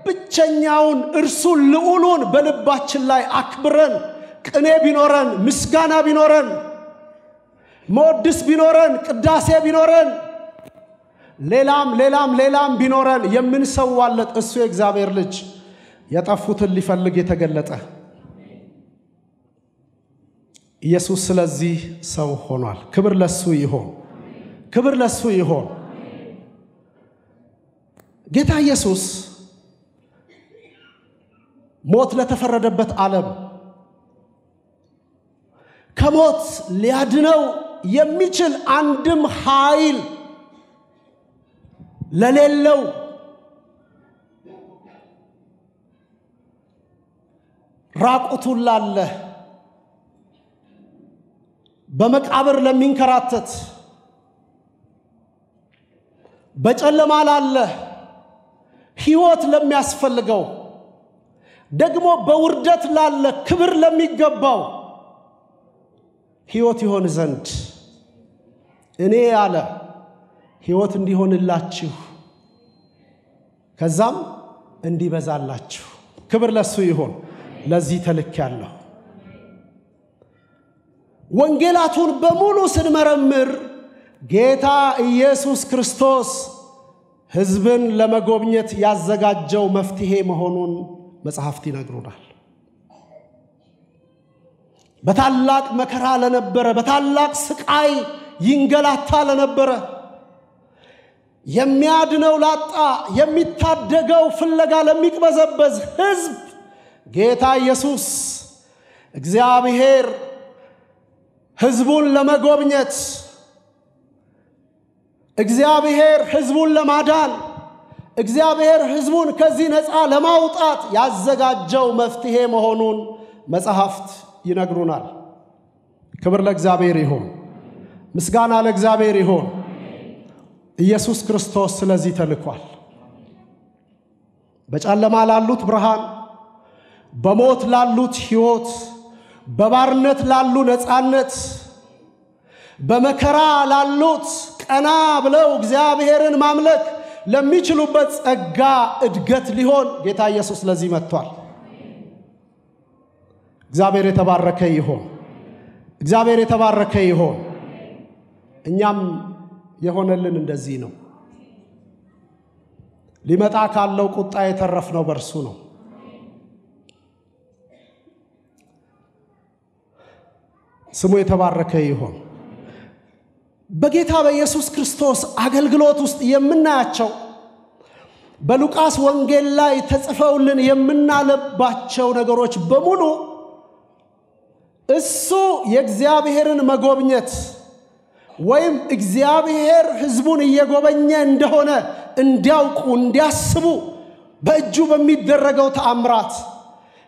ብቸኛውን እርሱ ልዑሉን በልባችን ላይ አክብረን ቅኔ ቢኖረን ምስጋና ቢኖረን መወድስ ቢኖረን ቅዳሴ ቢኖረን ሌላም ቢኖረን የምንሰዋለት እሱ የእግዚአብሔር ልጅ የጠፉትን ሊፈልግ የተገለጠ ኢየሱስ ስለዚህ ሰው ሆኗል። ክብር ለሱ ይሁን። ጌታ ኢየሱስ ሞት ለተፈረደበት ዓለም ከሞት ሊያድነው የሚችል አንድም ኃይል ለሌለው ራቁቱን ላለ በመቃብር ለሚንከራተት በጨለማ ላለ ሕይወት ለሚያስፈልገው ደግሞ በውርደት ላለ ክብር ለሚገባው ሕይወት ይሆን ዘንድ እኔ ያለ ሕይወት እንዲሆንላችሁ ከዛም እንዲበዛላችሁ ክብር ለሱ ይሁን። ለዚህ ተልኬያለሁ። ወንጌላቱን በሙሉ ስንመረምር ጌታ ኢየሱስ ክርስቶስ ሕዝብን ለመጎብኘት ያዘጋጀው መፍትሄ መሆኑን መጽሐፍት ይነግሩናል። በታላቅ መከራ ለነበረ በታላቅ ስቃይ ይንገላታ ለነበረ የሚያድነው ላጣ የሚታደገው ፍለጋ ለሚቅበዘበዝ ሕዝብ ጌታ ኢየሱስ እግዚአብሔር ሕዝቡን ለመጎብኘት እግዚአብሔር ሕዝቡን ለማዳን እግዚአብሔር ሕዝቡን ከዚህ ነፃ ለማውጣት ያዘጋጀው መፍትሄ መሆኑን መጽሐፍት ይነግሩናል። ክብር ለእግዚአብሔር ይሁን። ምስጋና ለእግዚአብሔር ይሁን። ኢየሱስ ክርስቶስ ስለዚህ ተልኳል። በጨለማ ላሉት ብርሃን፣ በሞት ላሉት ሕይወት፣ በባርነት ላሉ ነፃነት፣ በመከራ ላሉት ቀና ብለው እግዚአብሔርን ማምለክ ለሚችሉበት ጸጋ እድገት ሊሆን ጌታ ኢየሱስ ለዚህ መጥቷል። እግዚአብሔር የተባረከ ይሁን። እኛም የሆነልን እንደዚህ ነው። ሊመጣ ካለው ቁጣ የተረፍነው በርሱ ነው። ስሙ የተባረከ ይሁን። በጌታ በኢየሱስ ክርስቶስ አገልግሎት ውስጥ የምናያቸው በሉቃስ ወንጌል ላይ ተጽፈውልን የምናነባቸው ነገሮች በሙሉ እሱ የእግዚአብሔርን መጎብኘት ወይም እግዚአብሔር ሕዝቡን እየጎበኘ እንደሆነ እንዲያውቁ እንዲያስቡ በእጁ በሚደረገው ተአምራት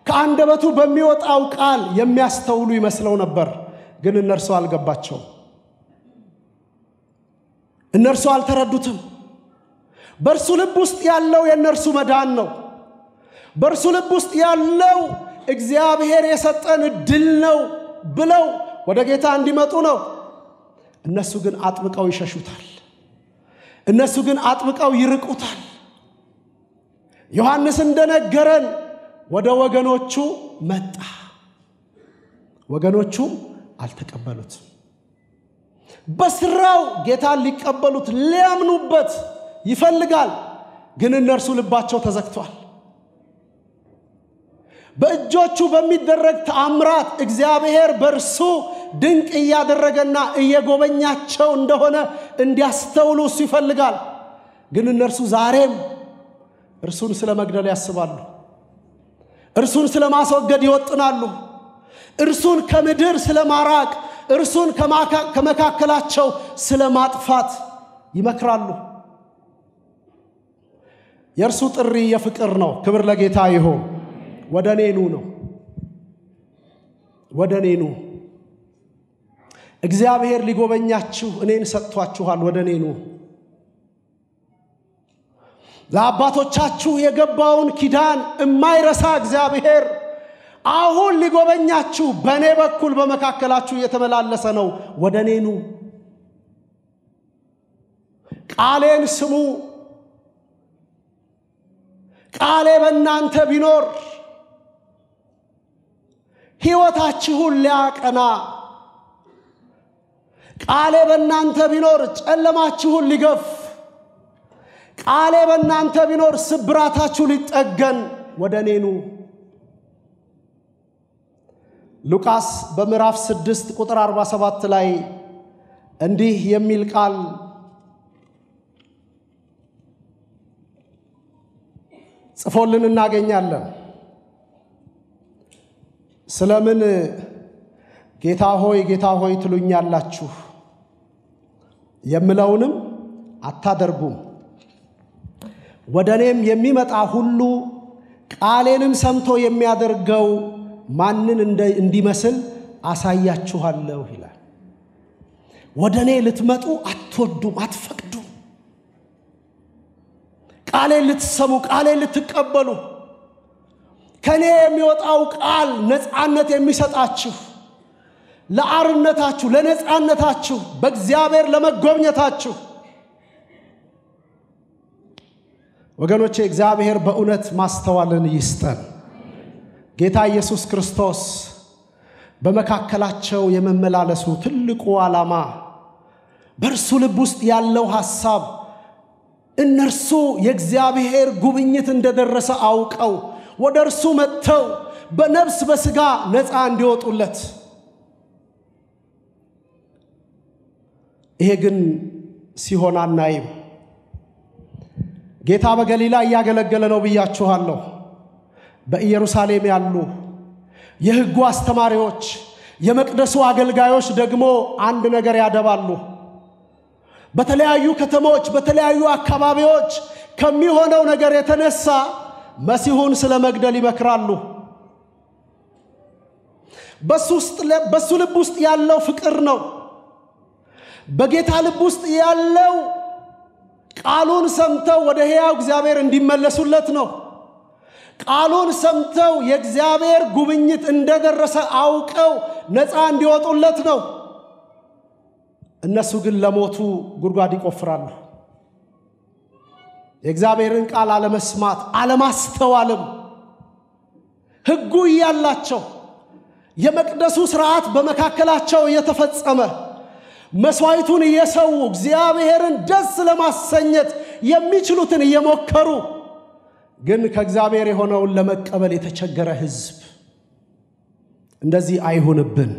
ከአንደበቱ በሚወጣው ቃል የሚያስተውሉ ይመስለው ነበር። ግን እነርሱ አልገባቸውም። እነርሱ አልተረዱትም። በእርሱ ልብ ውስጥ ያለው የእነርሱ መዳን ነው። በእርሱ ልብ ውስጥ ያለው እግዚአብሔር የሰጠን ዕድል ነው ብለው ወደ ጌታ እንዲመጡ ነው። እነሱ ግን አጥብቀው ይሸሹታል። እነሱ ግን አጥብቀው ይርቁታል። ዮሐንስ እንደነገረን ወደ ወገኖቹ መጣ፣ ወገኖቹም አልተቀበሉትም። በስራው ጌታን ሊቀበሉት ሊያምኑበት ይፈልጋል፣ ግን እነርሱ ልባቸው ተዘግቷል። በእጆቹ በሚደረግ ተአምራት እግዚአብሔር በርሱ ድንቅ እያደረገና እየጎበኛቸው እንደሆነ እንዲያስተውሉ እሱ ይፈልጋል። ግን እነርሱ ዛሬም እርሱን ስለመግደል ያስባሉ። እርሱን ስለማስወገድ ይወጥናሉ። እርሱን ከምድር ስለማራቅ፣ እርሱን ከመካከላቸው ስለማጥፋት ይመክራሉ። የእርሱ ጥሪ የፍቅር ነው። ክብር ለጌታ ይሁን። ወደኔ ኑ ነው። ወደኔ ኑ። እግዚአብሔር ሊጎበኛችሁ እኔን ሰጥቷችኋል። ወደኔ ኑ። ለአባቶቻችሁ የገባውን ኪዳን የማይረሳ እግዚአብሔር አሁን ሊጎበኛችሁ በእኔ በኩል በመካከላችሁ እየተመላለሰ ነው። ወደኔ ኑ። ቃሌን ስሙ። ቃሌ በእናንተ ቢኖር ሕይወታችሁን ሊያቀና፣ ቃሌ በእናንተ ቢኖር ጨለማችሁን ሊገፍ፣ ቃሌ በእናንተ ቢኖር ስብራታችሁ ሊጠገን ወደኔ ኑ። ሉቃስ በምዕራፍ 6 ቁጥር 47 ላይ እንዲህ የሚል ቃል ጽፎልን እናገኛለን። ስለምን ጌታ ሆይ ትሉኛላችሁ የምለውንም አታደርጉም? ወደኔም የሚመጣ ሁሉ ቃሌንም ሰምቶ የሚያደርገው ማንን እንዲመስል አሳያችኋለሁ ይላል። ወደኔ ልትመጡ አትወዱም፣ አትፈቅዱም። ቃሌን ልትሰሙ፣ ቃሌን ልትቀበሉ፣ ከኔ የሚወጣው ቃል ነፃነት የሚሰጣችሁ፣ ለአርነታችሁ፣ ለነፃነታችሁ፣ በእግዚአብሔር ለመጎብኘታችሁ። ወገኖቼ እግዚአብሔር በእውነት ማስተዋልን ይስጠን። ጌታ ኢየሱስ ክርስቶስ በመካከላቸው የመመላለሱ ትልቁ ዓላማ በእርሱ ልብ ውስጥ ያለው ሐሳብ እነርሱ የእግዚአብሔር ጉብኝት እንደደረሰ አውቀው ወደ እርሱ መጥተው በነፍስ በሥጋ ነፃ እንዲወጡለት። ይሄ ግን ሲሆን አናይም። ጌታ በገሊላ እያገለገለ ነው ብያችኋለሁ። በኢየሩሳሌም ያሉ የሕጉ አስተማሪዎች፣ የመቅደሱ አገልጋዮች ደግሞ አንድ ነገር ያደባሉ። በተለያዩ ከተሞች፣ በተለያዩ አካባቢዎች ከሚሆነው ነገር የተነሳ መሲሁን ስለመግደል ይመክራሉ። በሱ ልብ ውስጥ ያለው ፍቅር ነው። በጌታ ልብ ውስጥ ያለው ቃሉን ሰምተው ወደ ሕያው እግዚአብሔር እንዲመለሱለት ነው። ቃሉን ሰምተው የእግዚአብሔር ጉብኝት እንደደረሰ አውቀው ነፃ እንዲወጡለት ነው። እነሱ ግን ለሞቱ ጉድጓድ ይቆፍራሉ። የእግዚአብሔርን ቃል አለመስማት፣ አለማስተዋልም ሕጉ ያላቸው የመቅደሱ ሥርዓት በመካከላቸው የተፈጸመ መስዋዕቱን እየሰው እግዚአብሔርን ደስ ለማሰኘት የሚችሉትን እየሞከሩ ግን ከእግዚአብሔር የሆነውን ለመቀበል የተቸገረ ሕዝብ። እንደዚህ አይሁንብን።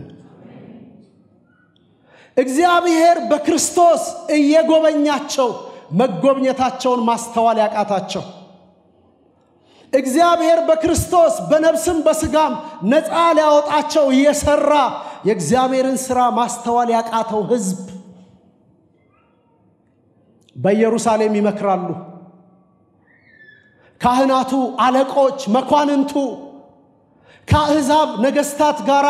እግዚአብሔር በክርስቶስ እየጎበኛቸው መጎብኘታቸውን ማስተዋል ያቃታቸው፣ እግዚአብሔር በክርስቶስ በነፍስም በሥጋም ነፃ ሊያወጣቸው እየሰራ የእግዚአብሔርን ሥራ ማስተዋል ያቃተው ሕዝብ በኢየሩሳሌም ይመክራሉ። ካህናቱ፣ አለቆች፣ መኳንንቱ ከአሕዛብ ነገሥታት ጋር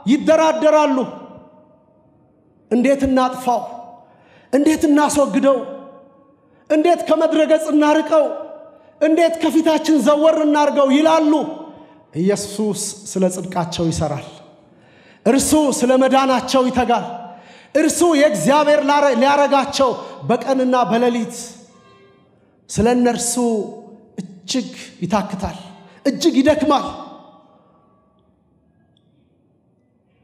ይደራደራሉ። እንዴት እናጥፋው? እንዴት እናስወግደው? እንዴት ከመድረገጽ እናርቀው? እንዴት ከፊታችን ዘወር እናርገው ይላሉ። ኢየሱስ ስለ ጽድቃቸው ይሰራል። እርሱ ስለ መዳናቸው ይተጋል። እርሱ የእግዚአብሔር ሊያረጋቸው በቀንና በሌሊት ስለ እነርሱ እጅግ ይታክታል፣ እጅግ ይደክማል።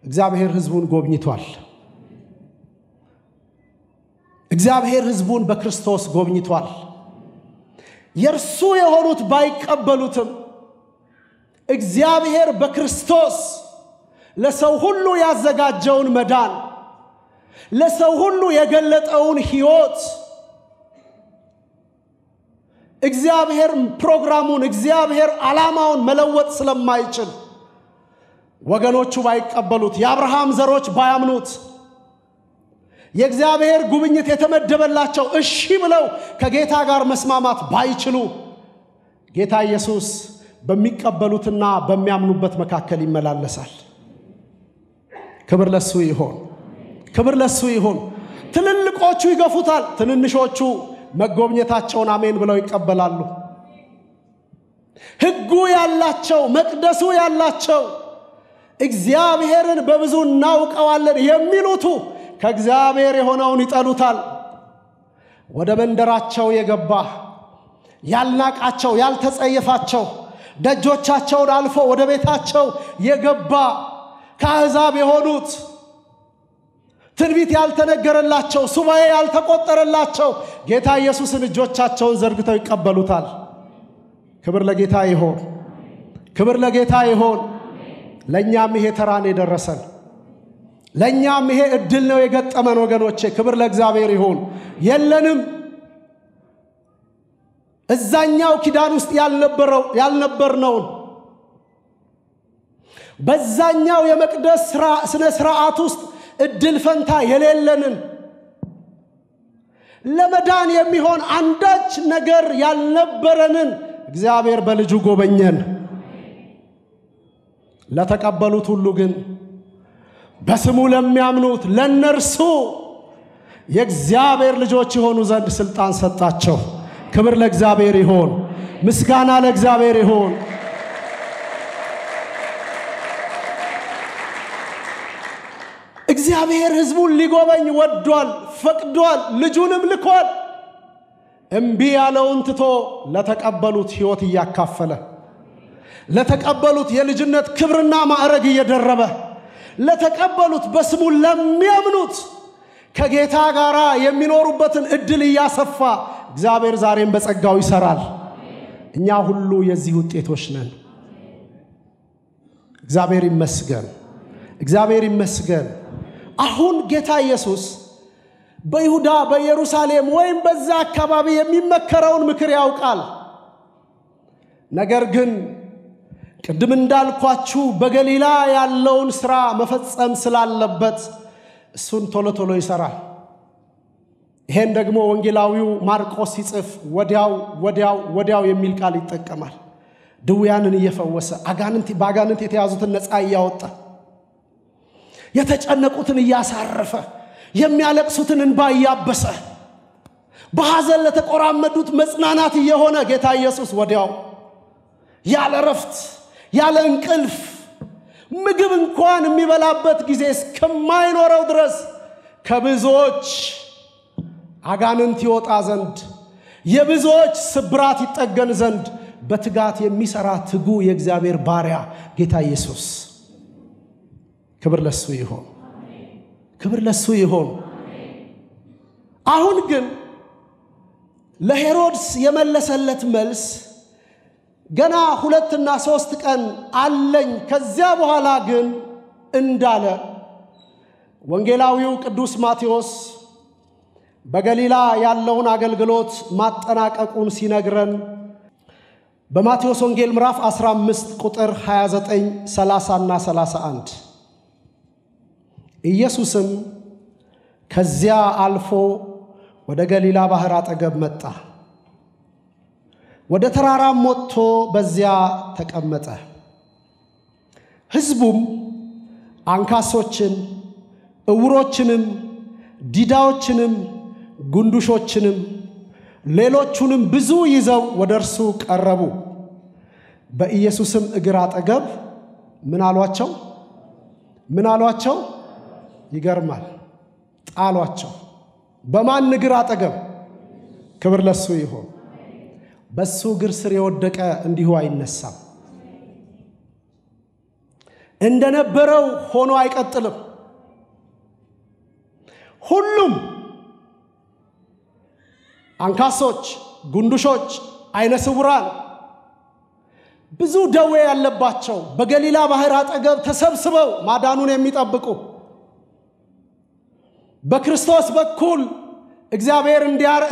እግዚአብሔር ሕዝቡን ጎብኝቷል። እግዚአብሔር ሕዝቡን በክርስቶስ ጎብኝቷል። የእርሱ የሆኑት ባይቀበሉትም እግዚአብሔር በክርስቶስ ለሰው ሁሉ ያዘጋጀውን መዳን፣ ለሰው ሁሉ የገለጠውን ሕይወት እግዚአብሔር ፕሮግራሙን፣ እግዚአብሔር ዓላማውን መለወጥ ስለማይችል ወገኖቹ ባይቀበሉት፣ የአብርሃም ዘሮች ባያምኑት፣ የእግዚአብሔር ጉብኝት የተመደበላቸው እሺ ብለው ከጌታ ጋር መስማማት ባይችሉ ጌታ ኢየሱስ በሚቀበሉትና በሚያምኑበት መካከል ይመላለሳል። ክብር ለሱ ይሁን፣ ክብር ለሱ ይሁን። ትልልቆቹ ይገፉታል፣ ትንንሾቹ መጎብኘታቸውን አሜን ብለው ይቀበላሉ። ሕጉ ያላቸው፣ መቅደሱ ያላቸው፣ እግዚአብሔርን በብዙ እናውቀዋለን የሚሉቱ ከእግዚአብሔር የሆነውን ይጠሉታል። ወደ መንደራቸው የገባ ያልናቃቸው፣ ያልተጸየፋቸው፣ ደጆቻቸውን አልፎ ወደ ቤታቸው የገባ ከአሕዛብ የሆኑት ትንቢት ያልተነገረላቸው ሱባኤ ያልተቆጠረላቸው ጌታ ኢየሱስን እጆቻቸውን ዘርግተው ይቀበሉታል። ክብር ለጌታ ይሁን። ክብር ለጌታ ይሁን። ለኛም ይሄ ተራን የደረሰን ለኛም ይሄ እድል ነው የገጠመን ወገኖቼ። ክብር ለእግዚአብሔር ይሁን። የለንም እዛኛው ኪዳን ውስጥ ያልነበርነው በዛኛው የመቅደስ ስነ ስርዓት ውስጥ እድል ፈንታ የሌለንን ለመዳን የሚሆን አንዳች ነገር ያልነበረንን እግዚአብሔር በልጁ ጎበኘን። ለተቀበሉት ሁሉ ግን በስሙ ለሚያምኑት ለነርሱ የእግዚአብሔር ልጆች የሆኑ ዘንድ ስልጣን ሰጣቸው። ክብር ለእግዚአብሔር ይሁን። ምስጋና ለእግዚአብሔር ይሁን። እግዚአብሔር ሕዝቡን ሊጎበኝ ወዷል፣ ፈቅዷል፣ ልጁንም ልኮል። እምቢ ያለውን ትቶ ለተቀበሉት ሕይወት እያካፈለ ለተቀበሉት የልጅነት ክብርና ማዕረግ እየደረበ ለተቀበሉት በስሙ ለሚያምኑት ከጌታ ጋር የሚኖሩበትን እድል እያሰፋ እግዚአብሔር ዛሬም በጸጋው ይሰራል። እኛ ሁሉ የዚህ ውጤቶች ነን። እግዚአብሔር ይመስገን። እግዚአብሔር ይመስገን። አሁን ጌታ ኢየሱስ በይሁዳ በኢየሩሳሌም ወይም በዛ አካባቢ የሚመከረውን ምክር ያውቃል። ነገር ግን ቅድም እንዳልኳችሁ በገሊላ ያለውን ሥራ መፈጸም ስላለበት እሱን ቶሎ ይሰራል። ይሄን ደግሞ ወንጌላዊው ማርቆስ ሲጽፍ ወዲያው የሚል ቃል ይጠቀማል። ድውያንን እየፈወሰ በአጋንንት የተያዙትን ነፃ እያወጣ የተጨነቁትን እያሳረፈ የሚያለቅሱትን እንባ እያበሰ በሐዘን ለተቆራመዱት መጽናናት እየሆነ ጌታ ኢየሱስ ወዲያው ያለ ረፍት ያለ እንቅልፍ ምግብ እንኳን የሚበላበት ጊዜ እስከማይኖረው ድረስ ከብዙዎች አጋንንት ይወጣ ዘንድ የብዙዎች ስብራት ይጠገን ዘንድ በትጋት የሚሰራ ትጉ የእግዚአብሔር ባሪያ ጌታ ኢየሱስ። ክብር ለሱ ይሁን። ክብር ለሱ ይሁን። አሁን ግን ለሄሮድስ የመለሰለት መልስ ገና 2 እና 3 ቀን አለኝ ከዚያ በኋላ ግን እንዳለ ወንጌላዊው ቅዱስ ማቴዎስ በገሊላ ያለውን አገልግሎት ማጠናቀቁን ሲነግረን በማቴዎስ ወንጌል ምዕራፍ 15 ቁጥር 29 30 እና 31 ኢየሱስም ከዚያ አልፎ ወደ ገሊላ ባህር አጠገብ መጣ። ወደ ተራራም ወጥቶ በዚያ ተቀመጠ። ሕዝቡም አንካሶችን፣ እውሮችንም፣ ዲዳዎችንም፣ ጉንዱሾችንም ሌሎቹንም ብዙ ይዘው ወደ እርሱ ቀረቡ። በኢየሱስም እግር አጠገብ ምን አሏቸው? ይገርማል። ጣሏቸው። በማን እግር አጠገብ? ክብር ለሱ ይሁን። በሱ እግር ስር የወደቀ እንዲሁ አይነሳም። እንደነበረው ሆኖ አይቀጥልም። ሁሉም አንካሶች፣ ጉንዱሾች፣ አይነ ስውራን፣ ብዙ ደዌ ያለባቸው በገሊላ ባህር አጠገብ ተሰብስበው ማዳኑን የሚጠብቁ በክርስቶስ በኩል እግዚአብሔር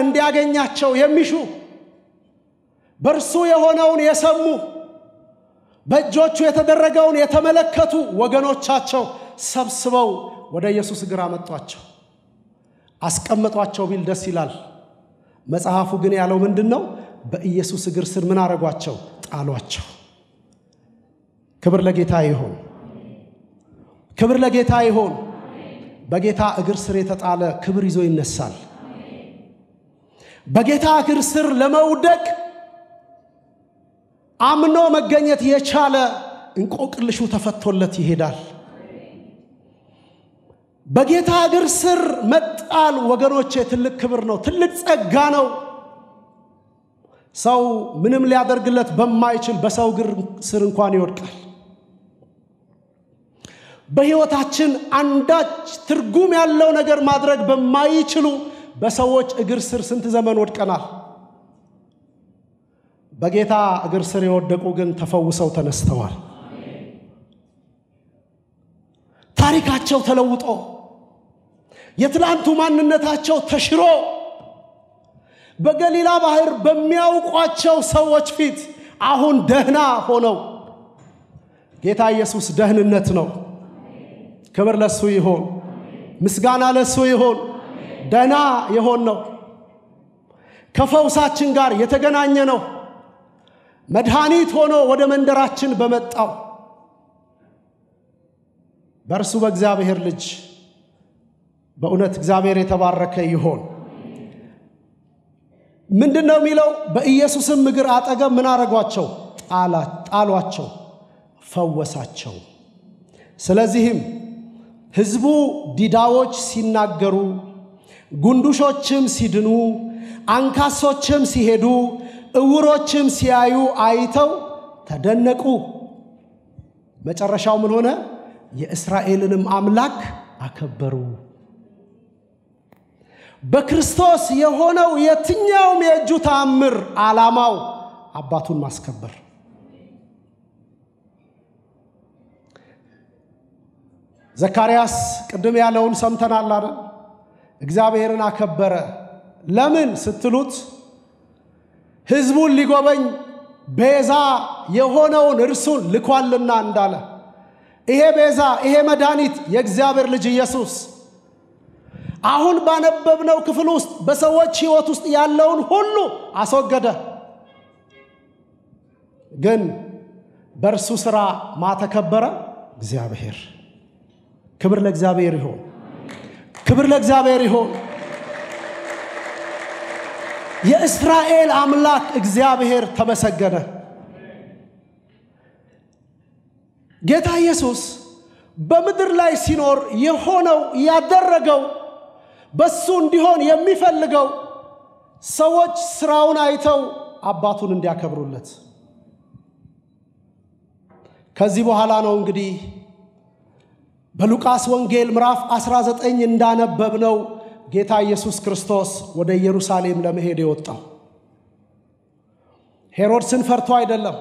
እንዲያገኛቸው የሚሹ በርሱ የሆነውን የሰሙ በእጆቹ የተደረገውን የተመለከቱ ወገኖቻቸው ሰብስበው ወደ ኢየሱስ እግር አመጧቸው፣ አስቀመጧቸው ቢል ደስ ይላል። መጽሐፉ ግን ያለው ምንድነው? በኢየሱስ እግር ስር ምን አረጓቸው? ጣሏቸው። ክብር ለጌታ ይሁን። ክብር ለጌታ ይሁን። በጌታ እግር ስር የተጣለ ክብር ይዞ ይነሳል። በጌታ እግር ስር ለመውደቅ አምኖ መገኘት የቻለ እንቆቅልሹ ተፈቶለት ይሄዳል። በጌታ እግር ስር መጣል ወገኖቼ ትልቅ ክብር ነው፣ ትልቅ ጸጋ ነው። ሰው ምንም ሊያደርግለት በማይችል በሰው እግር ስር እንኳን ይወድቃል። በሕይወታችን አንዳች ትርጉም ያለው ነገር ማድረግ በማይችሉ በሰዎች እግር ስር ስንት ዘመን ወድቀናል። በጌታ እግር ስር የወደቁ ግን ተፈውሰው ተነስተዋል። ታሪካቸው ተለውጦ የትላንቱ ማንነታቸው ተሽሮ በገሊላ ባህር በሚያውቋቸው ሰዎች ፊት አሁን ደህና ሆነው ጌታ ኢየሱስ ደህንነት ነው። ክብር ለሱ ይሁን፣ ምስጋና ለሱ ይሁን። ደህና የሆን ነው ከፈውሳችን ጋር የተገናኘ ነው። መድኃኒት ሆኖ ወደ መንደራችን በመጣው በእርሱ በእግዚአብሔር ልጅ በእውነት እግዚአብሔር የተባረከ ይሁን። ምንድነው የሚለው? በኢየሱስም እግር አጠገብ ምን አረጓቸው? ጣሏቸው፣ ፈወሳቸው። ስለዚህም ሕዝቡ ዲዳዎች ሲናገሩ፣ ጉንዱሾችም ሲድኑ፣ አንካሶችም ሲሄዱ፣ እውሮችም ሲያዩ አይተው ተደነቁ። መጨረሻው ምን ሆነ? የእስራኤልንም አምላክ አከበሩ። በክርስቶስ የሆነው የትኛውም የእጁ ተአምር ዓላማው አባቱን ማስከበር። ዘካርያስ ቅድም ያለውን ሰምተናል አይደል? እግዚአብሔርን አከበረ። ለምን ስትሉት ሕዝቡን ሊጎበኝ ቤዛ የሆነውን እርሱን ልኳልና እንዳለ ይሄ ቤዛ ይሄ መድኃኒት የእግዚአብሔር ልጅ ኢየሱስ አሁን ባነበብነው ክፍል ውስጥ በሰዎች ሕይወት ውስጥ ያለውን ሁሉ አስወገደ። ግን በእርሱ ሥራ ማተከበረ እግዚአብሔር። ክብር ለእግዚአብሔር ይሁን፣ ክብር ለእግዚአብሔር ይሁን። የእስራኤል አምላክ እግዚአብሔር ተመሰገነ። ጌታ ኢየሱስ በምድር ላይ ሲኖር የሆነው ያደረገው በሱ እንዲሆን የሚፈልገው ሰዎች ስራውን አይተው አባቱን እንዲያከብሩለት። ከዚህ በኋላ ነው እንግዲህ በሉቃስ ወንጌል ምዕራፍ 19 እንዳነበብነው ጌታ ኢየሱስ ክርስቶስ ወደ ኢየሩሳሌም ለመሄድ የወጣው። ሄሮድስን ፈርቶ አይደለም።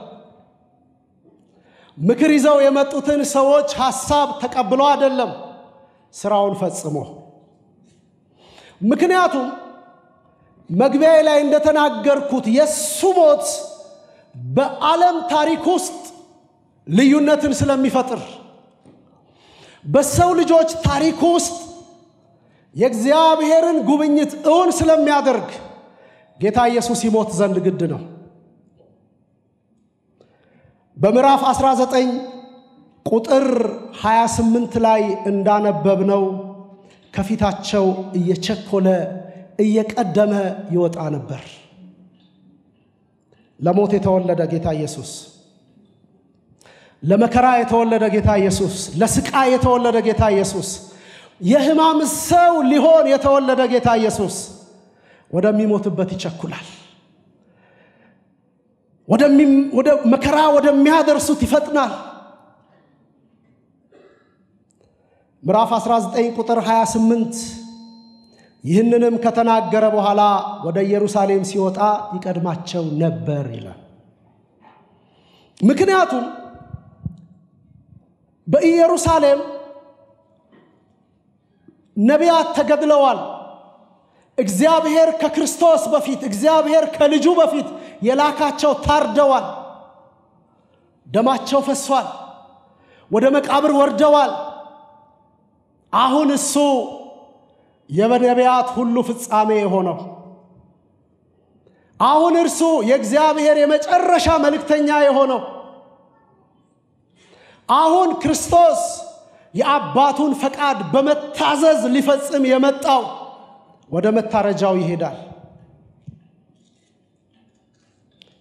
ምክር ይዘው የመጡትን ሰዎች ሐሳብ ተቀብሎ አይደለም፣ ስራውን ፈጽሞ። ምክንያቱም መግቢያ ላይ እንደተናገርኩት የሱ ሞት በዓለም ታሪክ ውስጥ ልዩነትን ስለሚፈጥር በሰው ልጆች ታሪክ ውስጥ የእግዚአብሔርን ጉብኝት እውን ስለሚያደርግ ጌታ ኢየሱስ ይሞት ዘንድ ግድ ነው። በምዕራፍ 19 ቁጥር 28 ላይ እንዳነበብነው ከፊታቸው እየቸኮለ እየቀደመ ይወጣ ነበር። ለሞት የተወለደ ጌታ ኢየሱስ፣ ለመከራ የተወለደ ጌታ ኢየሱስ፣ ለስቃይ የተወለደ ጌታ ኢየሱስ፣ የሕማም ሰው ሊሆን የተወለደ ጌታ ኢየሱስ ወደሚሞትበት ይቸኩላል። ወደ መከራ ወደሚያደርሱት ይፈጥናል። ምዕራፍ 19 ቁጥር 28 ይህንንም ከተናገረ በኋላ ወደ ኢየሩሳሌም ሲወጣ ይቀድማቸው ነበር ይላል። ምክንያቱም በኢየሩሳሌም ነቢያት ተገድለዋል። እግዚአብሔር ከክርስቶስ በፊት እግዚአብሔር ከልጁ በፊት የላካቸው ታርደዋል። ደማቸው ፈሷል። ወደ መቃብር ወርደዋል። አሁን እሱ የነቢያት ሁሉ ፍጻሜ የሆነው አሁን እርሱ የእግዚአብሔር የመጨረሻ መልእክተኛ የሆነው አሁን ክርስቶስ የአባቱን ፈቃድ በመታዘዝ ሊፈጽም የመጣው ወደ መታረጃው ይሄዳል።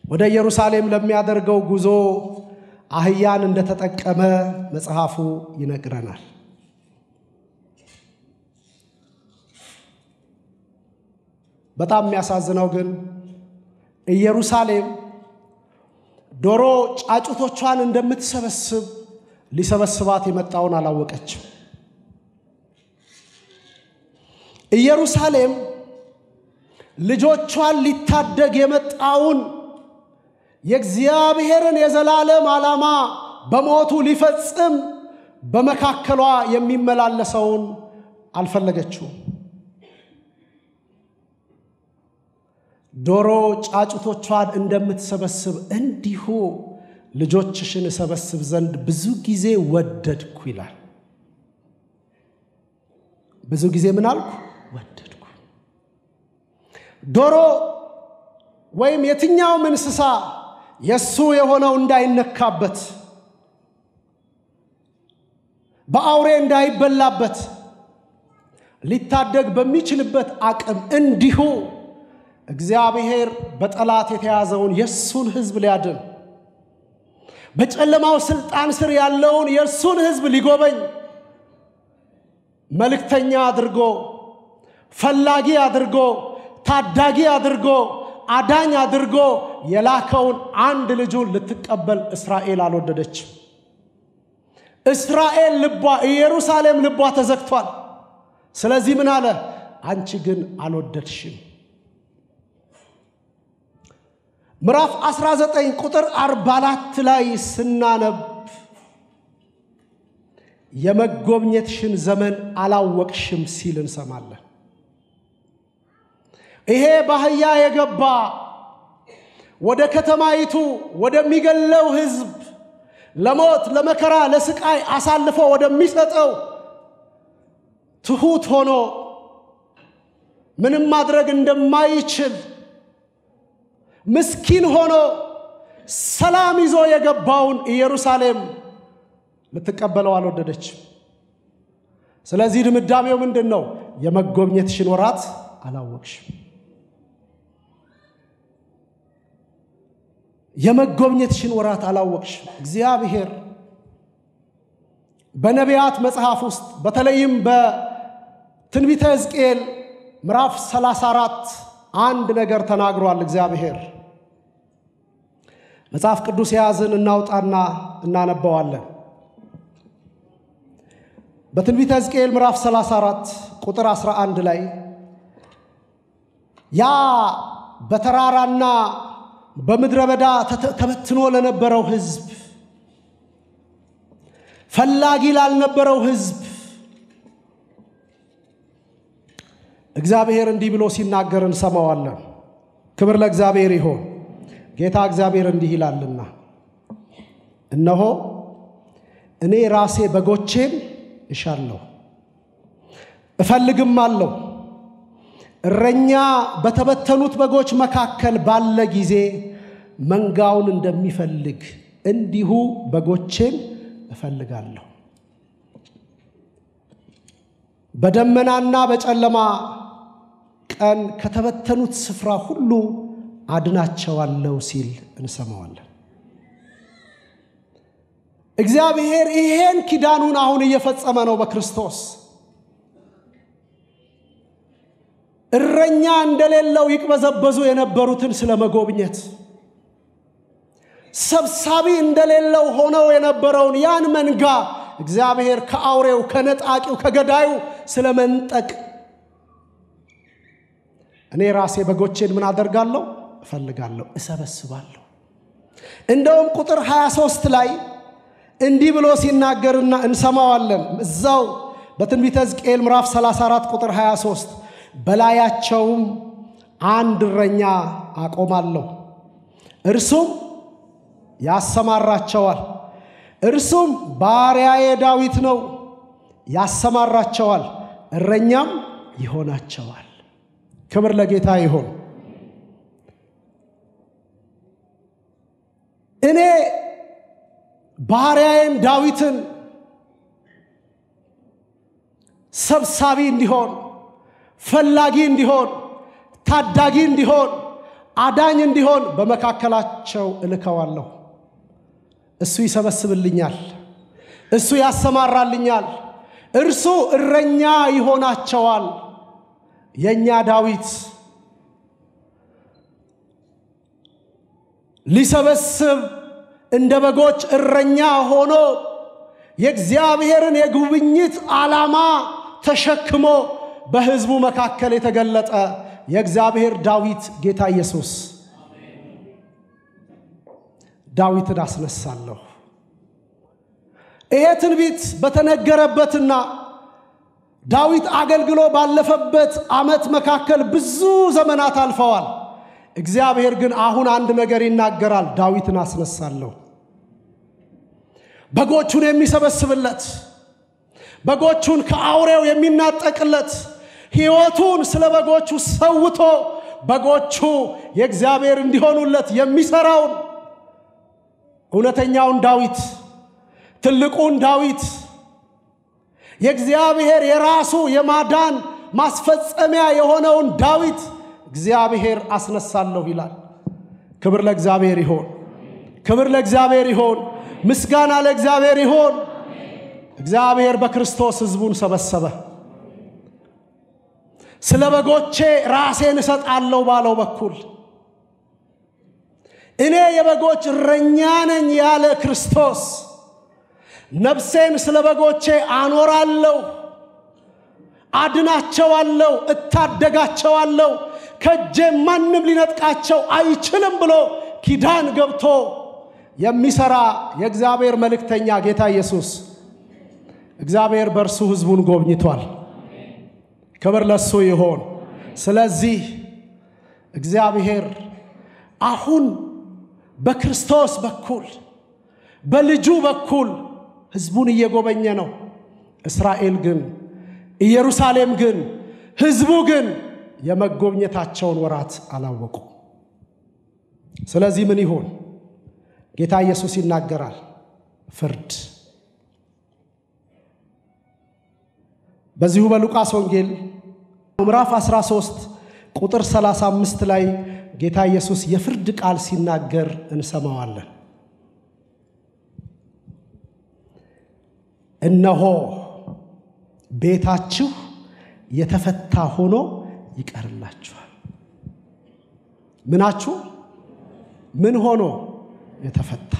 ወደ ኢየሩሳሌም ለሚያደርገው ጉዞ አህያን እንደተጠቀመ መጽሐፉ ይነግረናል። በጣም የሚያሳዝነው ግን ኢየሩሳሌም ዶሮ ጫጩቶቿን እንደምትሰበስብ ሊሰበስባት የመጣውን አላወቀችም። ኢየሩሳሌም ልጆቿን ሊታደግ የመጣውን የእግዚአብሔርን የዘላለም ዓላማ በሞቱ ሊፈጽም በመካከሏ የሚመላለሰውን አልፈለገችው። ዶሮ ጫጩቶቿን እንደምትሰበስብ እንዲሁ ልጆችሽን ሰበስብ ዘንድ ብዙ ጊዜ ወደድኩ ይላል። ብዙ ጊዜ ምን አልኩ? ወደድኩ። ዶሮ ወይም የትኛውም እንስሳ የሱ የሆነው እንዳይነካበት በአውሬ እንዳይበላበት ሊታደግ በሚችልበት አቅም እንዲሁ እግዚአብሔር በጠላት የተያዘውን የሱን ሕዝብ ሊያድን በጨለማው ስልጣን ስር ያለውን የሱን ሕዝብ ሊጎበኝ መልእክተኛ አድርጎ ፈላጊ አድርጎ ታዳጊ አድርጎ አዳኝ አድርጎ የላከውን አንድ ልጁን ልትቀበል እስራኤል አልወደደችም። እስራኤል ልቧ ኢየሩሳሌም ልቧ ተዘግቷል። ስለዚህ ምን አለ? አንቺ ግን አልወደድሽም። ምዕራፍ 19 ቁጥር 44 ላይ ስናነብ የመጎብኘትሽን ዘመን አላወቅሽም ሲል እንሰማለን። ይሄ ባህያ የገባ ወደ ከተማይቱ ወደሚገለው ሕዝብ ለሞት ለመከራ ለስቃይ አሳልፎ ወደሚሰጠው ትሁት ሆኖ ምንም ማድረግ እንደማይችል ምስኪን ሆኖ ሰላም ይዞ የገባውን ኢየሩሳሌም ልትቀበለው አልወደደችም። ስለዚህ ድምዳሜው ምንድነው? የመጎብኘትሽን ወራት አላወቅሽም። የመጎብኘትሽን ወራት አላወቅሽም። እግዚአብሔር በነቢያት መጽሐፍ ውስጥ በተለይም በትንቢተ ሕዝቅኤል ምዕራፍ 34 አንድ ነገር ተናግሯል። እግዚአብሔር መጽሐፍ ቅዱስ የያዝን እናውጣና እናነባዋለን። በትንቢተ ሕዝቅኤል ምዕራፍ 34 ቁጥር 11 ላይ ያ በተራራና በምድረ በዳ ተበትኖ ለነበረው ሕዝብ ፈላጊ ላልነበረው ሕዝብ እግዚአብሔር እንዲህ ብሎ ሲናገር እንሰማዋለን። ክብር ለእግዚአብሔር ይሁን። ጌታ እግዚአብሔር እንዲህ ይላልና እነሆ እኔ ራሴ በጎቼን እሻለሁ እፈልግማለሁ። እረኛ በተበተኑት በጎች መካከል ባለ ጊዜ መንጋውን እንደሚፈልግ እንዲሁ በጎቼን እፈልጋለሁ። በደመናና በጨለማ ቀን ከተበተኑት ስፍራ ሁሉ አድናቸዋለሁ ሲል እንሰማዋለን። እግዚአብሔር ይሄን ኪዳኑን አሁን እየፈጸመ ነው በክርስቶስ። እረኛ እንደሌለው ይቅበዘበዙ የነበሩትን ስለመጎብኘት፣ ሰብሳቢ እንደሌለው ሆነው የነበረውን ያን መንጋ እግዚአብሔር ከአውሬው ከነጣቂው ከገዳዩ ስለመንጠቅ እኔ ራሴ በጎቼን ምን አደርጋለሁ? እፈልጋለሁ፣ እሰበስባለሁ። እንደውም ቁጥር 23 ላይ እንዲህ ብሎ ሲናገርና እንሰማዋለን። እዛው በትንቢተ ሕዝቅኤል ምዕራፍ 34 ቁጥር 23 በላያቸውም አንድ እረኛ አቆማለሁ፣ እርሱም ያሰማራቸዋል። እርሱም ባሪያዬ ዳዊት ነው፣ ያሰማራቸዋል፣ እረኛም ይሆናቸዋል። ክብር ለጌታ ይሁን። እኔ ባሪያዬን ዳዊትን ሰብሳቢ እንዲሆን፣ ፈላጊ እንዲሆን፣ ታዳጊ እንዲሆን፣ አዳኝ እንዲሆን በመካከላቸው እልከዋለሁ። እሱ ይሰበስብልኛል፣ እሱ ያሰማራልኛል፣ እርሱ እረኛ ይሆናቸዋል። የኛ ዳዊት ሊሰበስብ እንደ በጎች እረኛ ሆኖ የእግዚአብሔርን የጉብኝት ዓላማ ተሸክሞ በሕዝቡ መካከል የተገለጠ የእግዚአብሔር ዳዊት ጌታ ኢየሱስ ዳዊትን አስነሳለሁ። ይሄ ትንቢት በተነገረበትና ዳዊት አገልግሎ ባለፈበት ዓመት መካከል ብዙ ዘመናት አልፈዋል። እግዚአብሔር ግን አሁን አንድ ነገር ይናገራል። ዳዊትን አስነሳለሁ። በጎቹን የሚሰበስብለት፣ በጎቹን ከአውሬው የሚናጠቅለት፣ ሕይወቱን ስለ በጎቹ ሰውቶ በጎቹ የእግዚአብሔር እንዲሆኑለት የሚሰራውን እውነተኛውን ዳዊት፣ ትልቁን ዳዊት፣ የእግዚአብሔር የራሱ የማዳን ማስፈጸሚያ የሆነውን ዳዊት እግዚአብሔር አስነሳለሁ ይላል። ክብር ለእግዚአብሔር ይሁን። ክብር ለእግዚአብሔር ይሁን። ምስጋና ለእግዚአብሔር ይሁን። እግዚአብሔር በክርስቶስ ሕዝቡን ሰበሰበ። ስለ በጎቼ ራሴን እሰጣለሁ ባለው በኩል እኔ የበጎች እረኛ ነኝ ያለ ክርስቶስ ነፍሴን ስለ በጎቼ አኖራለሁ፣ አድናቸዋለሁ፣ እታደጋቸዋለሁ፣ ከእጄ ማንም ሊነጥቃቸው አይችልም ብሎ ኪዳን ገብቶ የሚሰራ የእግዚአብሔር መልእክተኛ ጌታ ኢየሱስ እግዚአብሔር በእርሱ ሕዝቡን ጎብኝቷል። ክብር ለሱ ይሁን። ስለዚህ እግዚአብሔር አሁን በክርስቶስ በኩል በልጁ በኩል ሕዝቡን እየጎበኘ ነው። እስራኤል ግን፣ ኢየሩሳሌም ግን፣ ሕዝቡ ግን የመጎብኘታቸውን ወራት አላወቁ። ስለዚህ ምን ይሆን? ጌታ ኢየሱስ ይናገራል። ፍርድ። በዚሁ በሉቃስ ወንጌል ምዕራፍ 13 ቁጥር 35 ላይ ጌታ ኢየሱስ የፍርድ ቃል ሲናገር እንሰማዋለን። እነሆ ቤታችሁ የተፈታ ሆኖ ይቀርላችኋል። ምናችሁ ምን ሆኖ የተፈታ?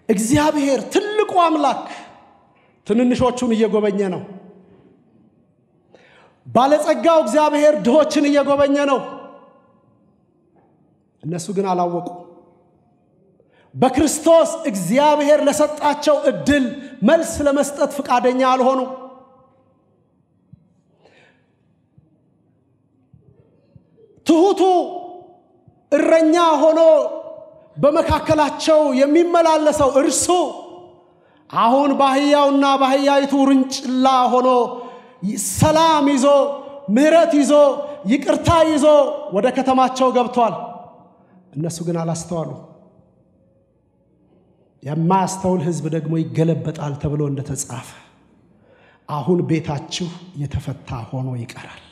እግዚአብሔር ትልቁ አምላክ ትንንሾቹን እየጎበኘ ነው። ባለጸጋው እግዚአብሔር ድሆችን እየጎበኘ ነው። እነሱ ግን አላወቁ። በክርስቶስ እግዚአብሔር ለሰጣቸው እድል መልስ ለመስጠት ፈቃደኛ አልሆኑ። ትሁቱ እረኛ ሆኖ በመካከላቸው የሚመላለሰው እርሱ አሁን ባህያውና ባህያይቱ ርንጭላ ሆኖ ሰላም ይዞ ምህረት ይዞ ይቅርታ ይዞ ወደ ከተማቸው ገብቷል። እነሱ ግን አላስተዋሉ። የማያስተውል ሕዝብ ደግሞ ይገለበጣል ተብሎ እንደተጻፈ አሁን ቤታችሁ የተፈታ ሆኖ ይቀራል።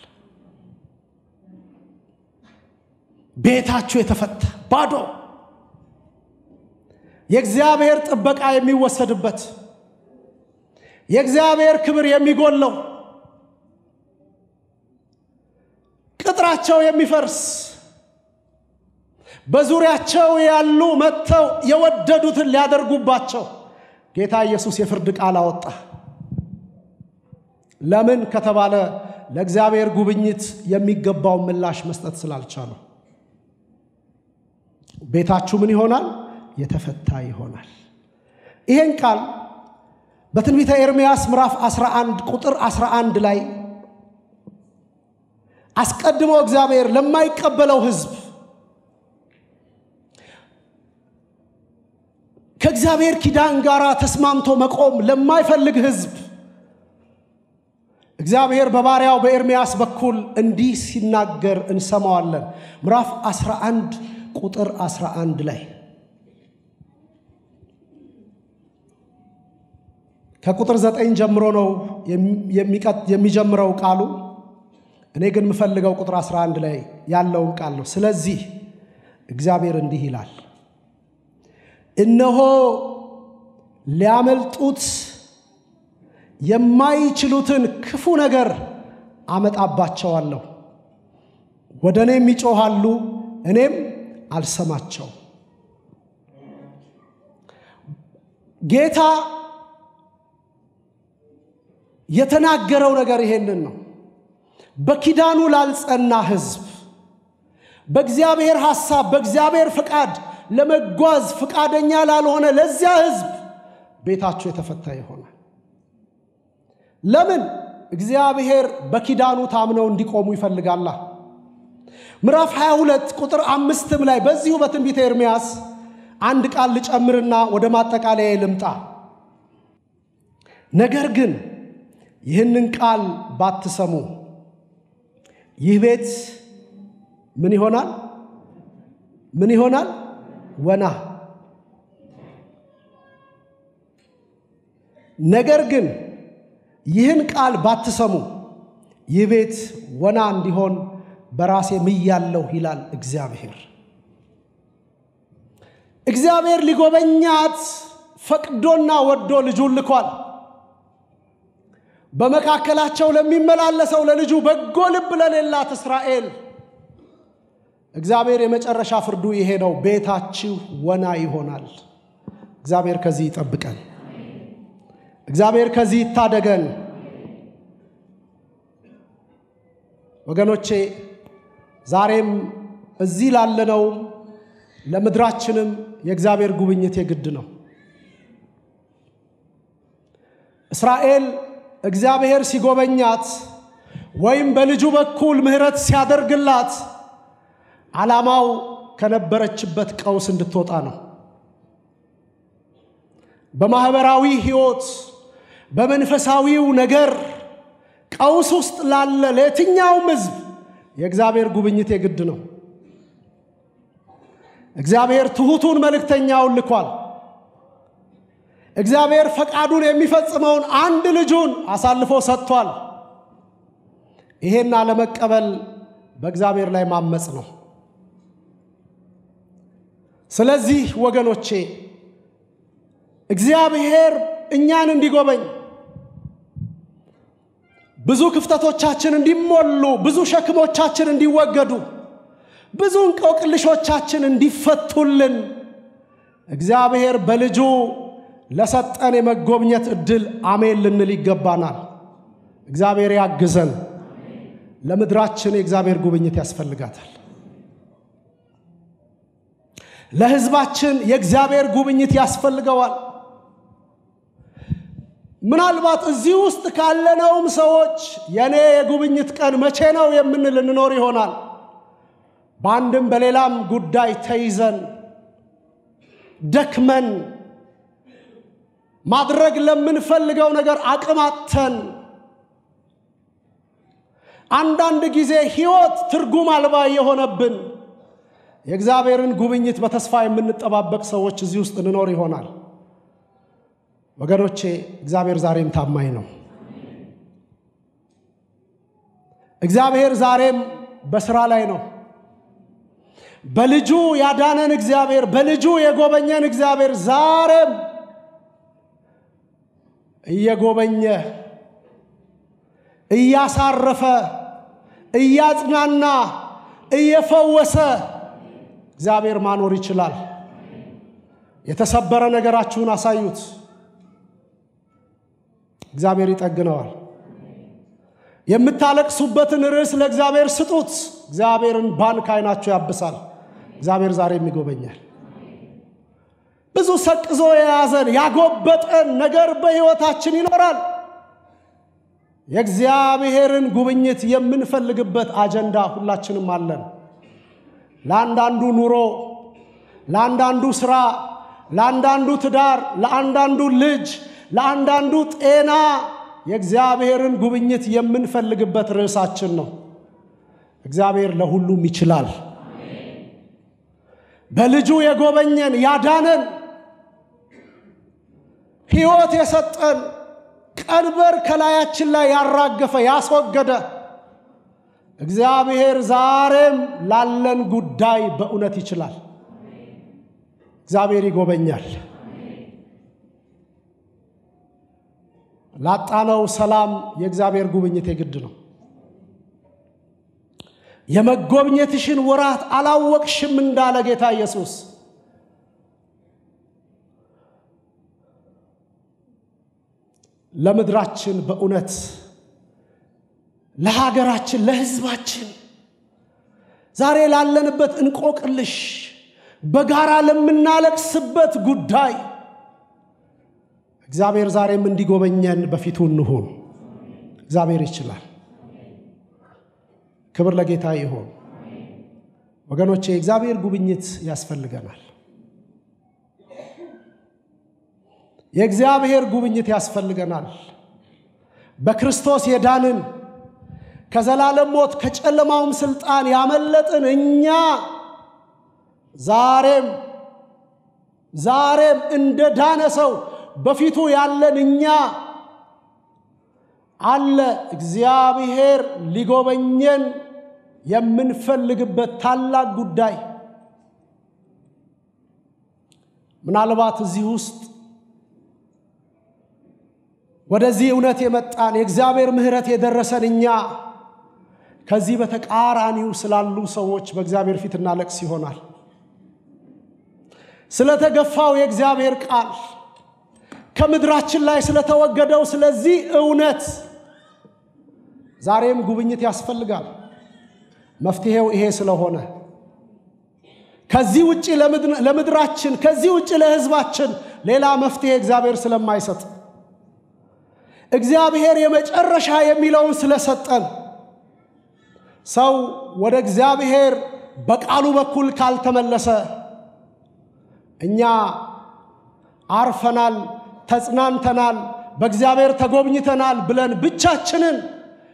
ቤታችሁ የተፈታ ባዶ፣ የእግዚአብሔር ጥበቃ የሚወሰድበት፣ የእግዚአብሔር ክብር የሚጎለው፣ ቅጥራቸው የሚፈርስ፣ በዙሪያቸው ያሉ መጥተው የወደዱትን ሊያደርጉባቸው ጌታ ኢየሱስ የፍርድ ቃል አወጣ። ለምን ከተባለ ለእግዚአብሔር ጉብኝት የሚገባው ምላሽ መስጠት ስላልቻሉ። ቤታችሁ ምን ይሆናል? የተፈታ ይሆናል። ይሄን ቃል በትንቢተ ኤርምያስ ምዕራፍ 11 ቁጥር 11 ላይ አስቀድሞ እግዚአብሔር ለማይቀበለው ሕዝብ፣ ከእግዚአብሔር ኪዳን ጋር ተስማምቶ መቆም ለማይፈልግ ሕዝብ እግዚአብሔር በባሪያው በኤርምያስ በኩል እንዲህ ሲናገር እንሰማዋለን። ምዕራፍ 11 ቁጥር 11 ላይ ከቁጥር 9 ጀምሮ ነው የሚጀምረው ቃሉ። እኔ ግን የምፈልገው ቁጥር 11 ላይ ያለውን ቃል ነው። ስለዚህ እግዚአብሔር እንዲህ ይላል፣ እነሆ ሊያመልጡት የማይችሉትን ክፉ ነገር አመጣባቸዋለሁ። ወደ እኔም ይጮሃሉ፣ እኔም አልሰማቸው። ጌታ የተናገረው ነገር ይሄንን ነው። በኪዳኑ ላልጸና ሕዝብ በእግዚአብሔር ሐሳብ በእግዚአብሔር ፍቃድ ለመጓዝ ፍቃደኛ ላልሆነ ለዚያ ሕዝብ ቤታቸው የተፈታ ይሆናል። ለምን? እግዚአብሔር በኪዳኑ ታምነው እንዲቆሙ ይፈልጋል። ምዕራፍ 22 ቁጥር 5 ላይ በዚሁ በትንቢተ ኤርምያስ አንድ ቃል ልጨምርና ወደ ማጠቃለያ ልምጣ። ነገር ግን ይህንን ቃል ባትሰሙ ይህ ቤት ምን ይሆናል? ምን ይሆናል? ወና። ነገር ግን ይህን ቃል ባትሰሙ ይህ ቤት ወና እንዲሆን በራሴ ምያለሁ ይላል እግዚአብሔር። እግዚአብሔር ሊጎበኛት ፈቅዶና ወዶ ልጁን ልኳል። በመካከላቸው ለሚመላለሰው ለልጁ በጎ ልብ ለሌላት እስራኤል እግዚአብሔር የመጨረሻ ፍርዱ ይሄ ነው፣ ቤታችሁ ወና ይሆናል። እግዚአብሔር ከዚህ ይጠብቀን። እግዚአብሔር ከዚህ ይታደገን። ወገኖቼ ዛሬም እዚህ ላለነው ለምድራችንም የእግዚአብሔር ጉብኝት የግድ ነው። እስራኤል እግዚአብሔር ሲጎበኛት ወይም በልጁ በኩል ምህረት ሲያደርግላት ዓላማው ከነበረችበት ቀውስ እንድትወጣ ነው። በማህበራዊ ሕይወት በመንፈሳዊው ነገር ቀውስ ውስጥ ላለ ለየትኛውም ሕዝብ የእግዚአብሔር ጉብኝት የግድ ነው። እግዚአብሔር ትሁቱን መልእክተኛውን ልኳል። እግዚአብሔር ፈቃዱን የሚፈጽመውን አንድ ልጁን አሳልፎ ሰጥቷል። ይሄን ለመቀበል በእግዚአብሔር ላይ ማመጽ ነው። ስለዚህ ወገኖቼ እግዚአብሔር እኛን እንዲጎበኝ ብዙ ክፍተቶቻችን እንዲሞሉ ብዙ ሸክሞቻችን እንዲወገዱ ብዙ እንቆቅልሾቻችን እንዲፈቱልን እግዚአብሔር በልጁ ለሰጠን የመጎብኘት እድል አሜን ልንል ይገባናል። እግዚአብሔር ያግዘን። ለምድራችን የእግዚአብሔር ጉብኝት ያስፈልጋታል። ለሕዝባችን የእግዚአብሔር ጉብኝት ያስፈልገዋል። ምናልባት እዚህ ውስጥ ካለነውም ሰዎች የኔ የጉብኝት ቀን መቼ ነው የምንል እንኖር ይሆናል። በአንድም በሌላም ጉዳይ ተይዘን ደክመን ማድረግ ለምንፈልገው ነገር አቅም አጥተን አንዳንድ ጊዜ ሕይወት ትርጉም አልባ የሆነብን የእግዚአብሔርን ጉብኝት በተስፋ የምንጠባበቅ ሰዎች እዚህ ውስጥ እንኖር ይሆናል። ወገኖቼ እግዚአብሔር ዛሬም ታማኝ ነው። እግዚአብሔር ዛሬም በስራ ላይ ነው። በልጁ ያዳነን እግዚአብሔር በልጁ የጎበኘን እግዚአብሔር ዛሬም እየጎበኘ እያሳረፈ እያጽናና እየፈወሰ እግዚአብሔር ማኖር ይችላል። የተሰበረ ነገራችሁን አሳዩት፣ እግዚአብሔር ይጠግነዋል። የምታለቅሱበትን ርዕስ ለእግዚአብሔር ስጡት፣ እግዚአብሔርን ባንክ አይናችሁ ያብሳል። እግዚአብሔር ዛሬም ይጎበኛል። ብዙ ሰቅዞ የያዘን ያጎበጠን ነገር በሕይወታችን ይኖራል። የእግዚአብሔርን ጉብኝት የምንፈልግበት አጀንዳ ሁላችንም አለን። ለአንዳንዱ ኑሮ፣ ለአንዳንዱ ስራ፣ ለአንዳንዱ ትዳር፣ ለአንዳንዱ ልጅ፣ ለአንዳንዱ ጤና የእግዚአብሔርን ጉብኝት የምንፈልግበት ርዕሳችን ነው። እግዚአብሔር ለሁሉም ይችላል። በልጁ የጎበኘን ያዳነን ሕይወት የሰጠን ቀንበር ከላያችን ላይ ያራገፈ ያስወገደ እግዚአብሔር ዛሬም ላለን ጉዳይ በእውነት ይችላል። እግዚአብሔር ይጎበኛል። ላጣነው ሰላም የእግዚአብሔር ጉብኝት የግድ ነው። የመጎብኘትሽን ወራት አላወቅሽም እንዳለ ጌታ ኢየሱስ ለምድራችን በእውነት ለሀገራችን ለሕዝባችን ዛሬ ላለንበት እንቆቅልሽ በጋራ ለምናለቅስበት ጉዳይ እግዚአብሔር ዛሬም እንዲጎበኘን በፊቱ እንሁን። እግዚአብሔር ይችላል። ክብር ለጌታ ይሁን። ወገኖቼ እግዚአብሔር ጉብኝት ያስፈልገናል። የእግዚአብሔር ጉብኝት ያስፈልገናል። በክርስቶስ የዳንን ከዘላለም ሞት ከጨለማውም ስልጣን ያመለጥን እኛ ዛሬም እንደ ዳነ ሰው በፊቱ ያለን እኛ አለ እግዚአብሔር ሊጎበኘን የምንፈልግበት ታላቅ ጉዳይ። ምናልባት እዚህ ውስጥ ወደዚህ እውነት የመጣን የእግዚአብሔር ምሕረት የደረሰን እኛ ከዚህ በተቃራኒው ስላሉ ሰዎች በእግዚአብሔር ፊት እናለቅስ ይሆናል። ስለተገፋው የእግዚአብሔር ቃል ከምድራችን ላይ ስለተወገደው ስለዚህ እውነት ዛሬም ጉብኝት ያስፈልጋል። መፍትሄው ይሄ ስለሆነ ከዚህ ውጪ ለምድራችን ከዚህ ውጪ ለሕዝባችን ሌላ መፍትሄ እግዚአብሔር ስለማይሰጥ እግዚአብሔር የመጨረሻ የሚለውን ስለሰጠን ሰው ወደ እግዚአብሔር በቃሉ በኩል ካልተመለሰ እኛ አርፈናል፣ ተጽናንተናል፣ በእግዚአብሔር ተጎብኝተናል ብለን ብቻችንን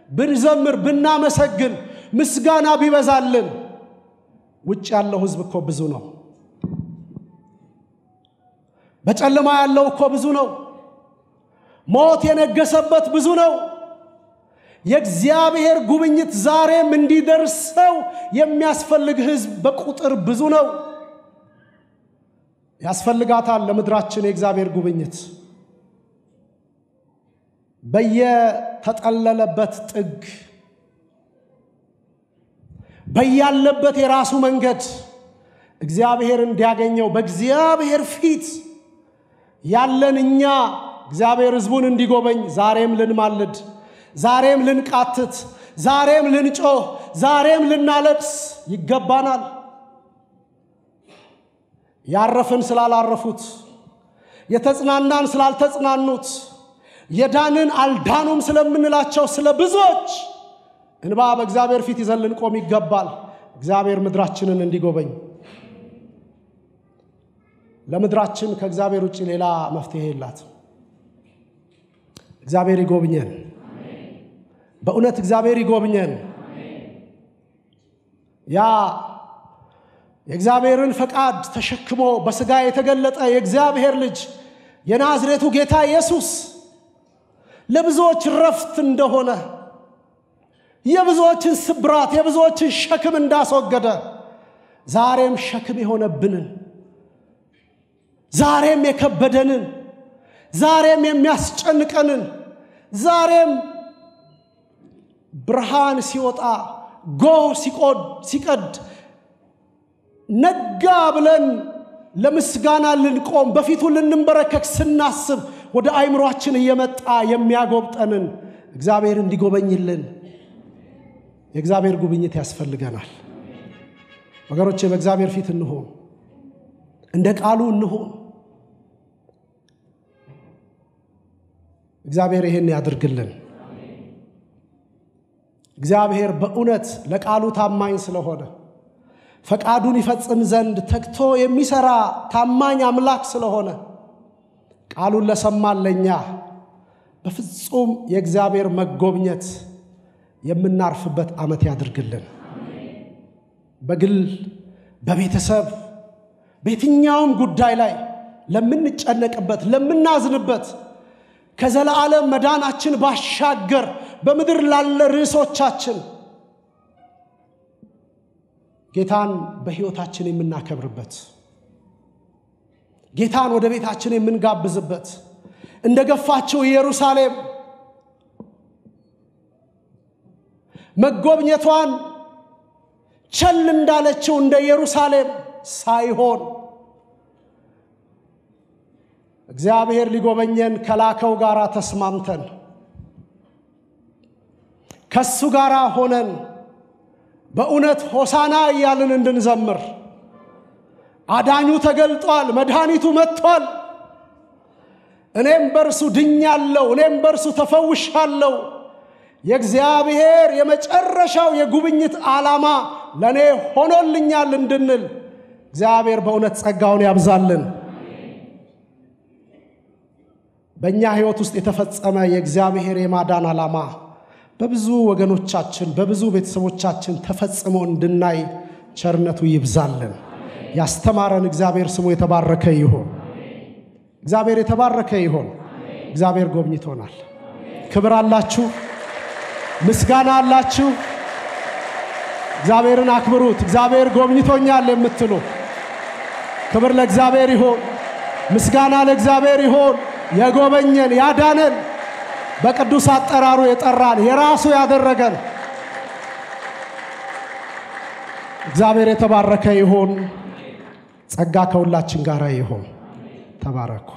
ብንዘምር ብናመሰግን ምስጋና ቢበዛልን ውጭ ያለው ሕዝብ እኮ ብዙ ነው። በጨለማ ያለው እኮ ብዙ ነው። ሞት የነገሰበት ብዙ ነው። የእግዚአብሔር ጉብኝት ዛሬም እንዲደርሰው የሚያስፈልግ ሕዝብ በቁጥር ብዙ ነው። ያስፈልጋታል ለምድራችን የእግዚአብሔር ጉብኝት። በየተጠለለበት ጥግ በያለበት የራሱ መንገድ እግዚአብሔር እንዲያገኘው በእግዚአብሔር ፊት ያለን እኛ እግዚአብሔር ሕዝቡን እንዲጎበኝ ዛሬም ልንማልድ፣ ዛሬም ልንቃትት፣ ዛሬም ልንጮህ፣ ዛሬም ልናለቅስ ይገባናል። ያረፍን ስላላረፉት፣ የተጽናናን ስላልተጽናኑት፣ የዳንን አልዳኑም ስለምንላቸው ስለ ብዙዎች እንባ በእግዚአብሔር ፊት ይዘን ልንቆም ይገባል። እግዚአብሔር ምድራችንን እንዲጎበኝ። ለምድራችን ከእግዚአብሔር ውጪ ሌላ መፍትሄ የላትም። እግዚአብሔር ይጎብኘን። በእውነት እግዚአብሔር ይጎብኘን። ያ የእግዚአብሔርን ፈቃድ ተሸክሞ በሥጋ የተገለጠ የእግዚአብሔር ልጅ የናዝሬቱ ጌታ ኢየሱስ ለብዙዎች ረፍት እንደሆነ የብዙዎችን ስብራት የብዙዎችን ሸክም እንዳስወገደ ዛሬም ሸክም የሆነብንን ዛሬም የከበደንን ዛሬም የሚያስጨንቀንን ዛሬም ብርሃን ሲወጣ ጎህ ሲቀድ ነጋ ብለን ለምስጋና ልንቆም በፊቱ ልንበረከክ ስናስብ ወደ አይምሮአችን እየመጣ የሚያጎብጠንን እግዚአብሔር እንዲጎበኝልን የእግዚአብሔር ጉብኝት ያስፈልገናል። ወገኖቼ በእግዚአብሔር ፊት እንሆን፣ እንደ ቃሉ እንሆን። እግዚአብሔር ይሄን ያድርግልን። እግዚአብሔር በእውነት ለቃሉ ታማኝ ስለሆነ ፈቃዱን ይፈጽም ዘንድ ተግቶ የሚሰራ ታማኝ አምላክ ስለሆነ ቃሉን ለሰማን ለኛ በፍጹም የእግዚአብሔር መጎብኘት የምናርፍበት ዓመት ያድርግልን። በግል በቤተሰብ በየትኛውም ጉዳይ ላይ ለምንጨነቅበት ለምናዝንበት ከዘላለም መዳናችን ባሻገር በምድር ላለ ርዕሶቻችን ጌታን በሕይወታችን የምናከብርበት ጌታን ወደ ቤታችን የምንጋብዝበት እንደገፋችው ኢየሩሳሌም መጎብኘቷን ቸል እንዳለችው እንደ ኢየሩሳሌም ሳይሆን እግዚአብሔር ሊጎበኘን ከላከው ጋራ ተስማምተን ከሱ ጋራ ሆነን በእውነት ሆሳና እያልን እንድንዘምር አዳኙ ተገልጧል መድኃኒቱ መጥቷል እኔም በርሱ ድኛለሁ እኔም በርሱ ተፈውሻለሁ የእግዚአብሔር የመጨረሻው የጉብኝት ዓላማ ለኔ ሆኖልኛል እንድንል እግዚአብሔር በእውነት ጸጋውን ያብዛልን በእኛ ሕይወት ውስጥ የተፈጸመ የእግዚአብሔር የማዳን ዓላማ በብዙ ወገኖቻችን በብዙ ቤተሰቦቻችን ተፈጽሞ እንድናይ ቸርነቱ ይብዛልን ያስተማረን እግዚአብሔር ስሙ የተባረከ ይሁን እግዚአብሔር የተባረከ ይሁን እግዚአብሔር ጎብኝቶናል ክብር አላችሁ ምስጋና አላችሁ እግዚአብሔርን አክብሩት እግዚአብሔር ጎብኝቶኛል የምትሉ ክብር ለእግዚአብሔር ይሁን ምስጋና ለእግዚአብሔር ይሁን የጎበኘን ያዳነን በቅዱስ አጠራሩ የጠራን የራሱ ያደረገን እግዚአብሔር የተባረከ ይሁን ጸጋ ከሁላችን ጋር ይሁን ተባረኩ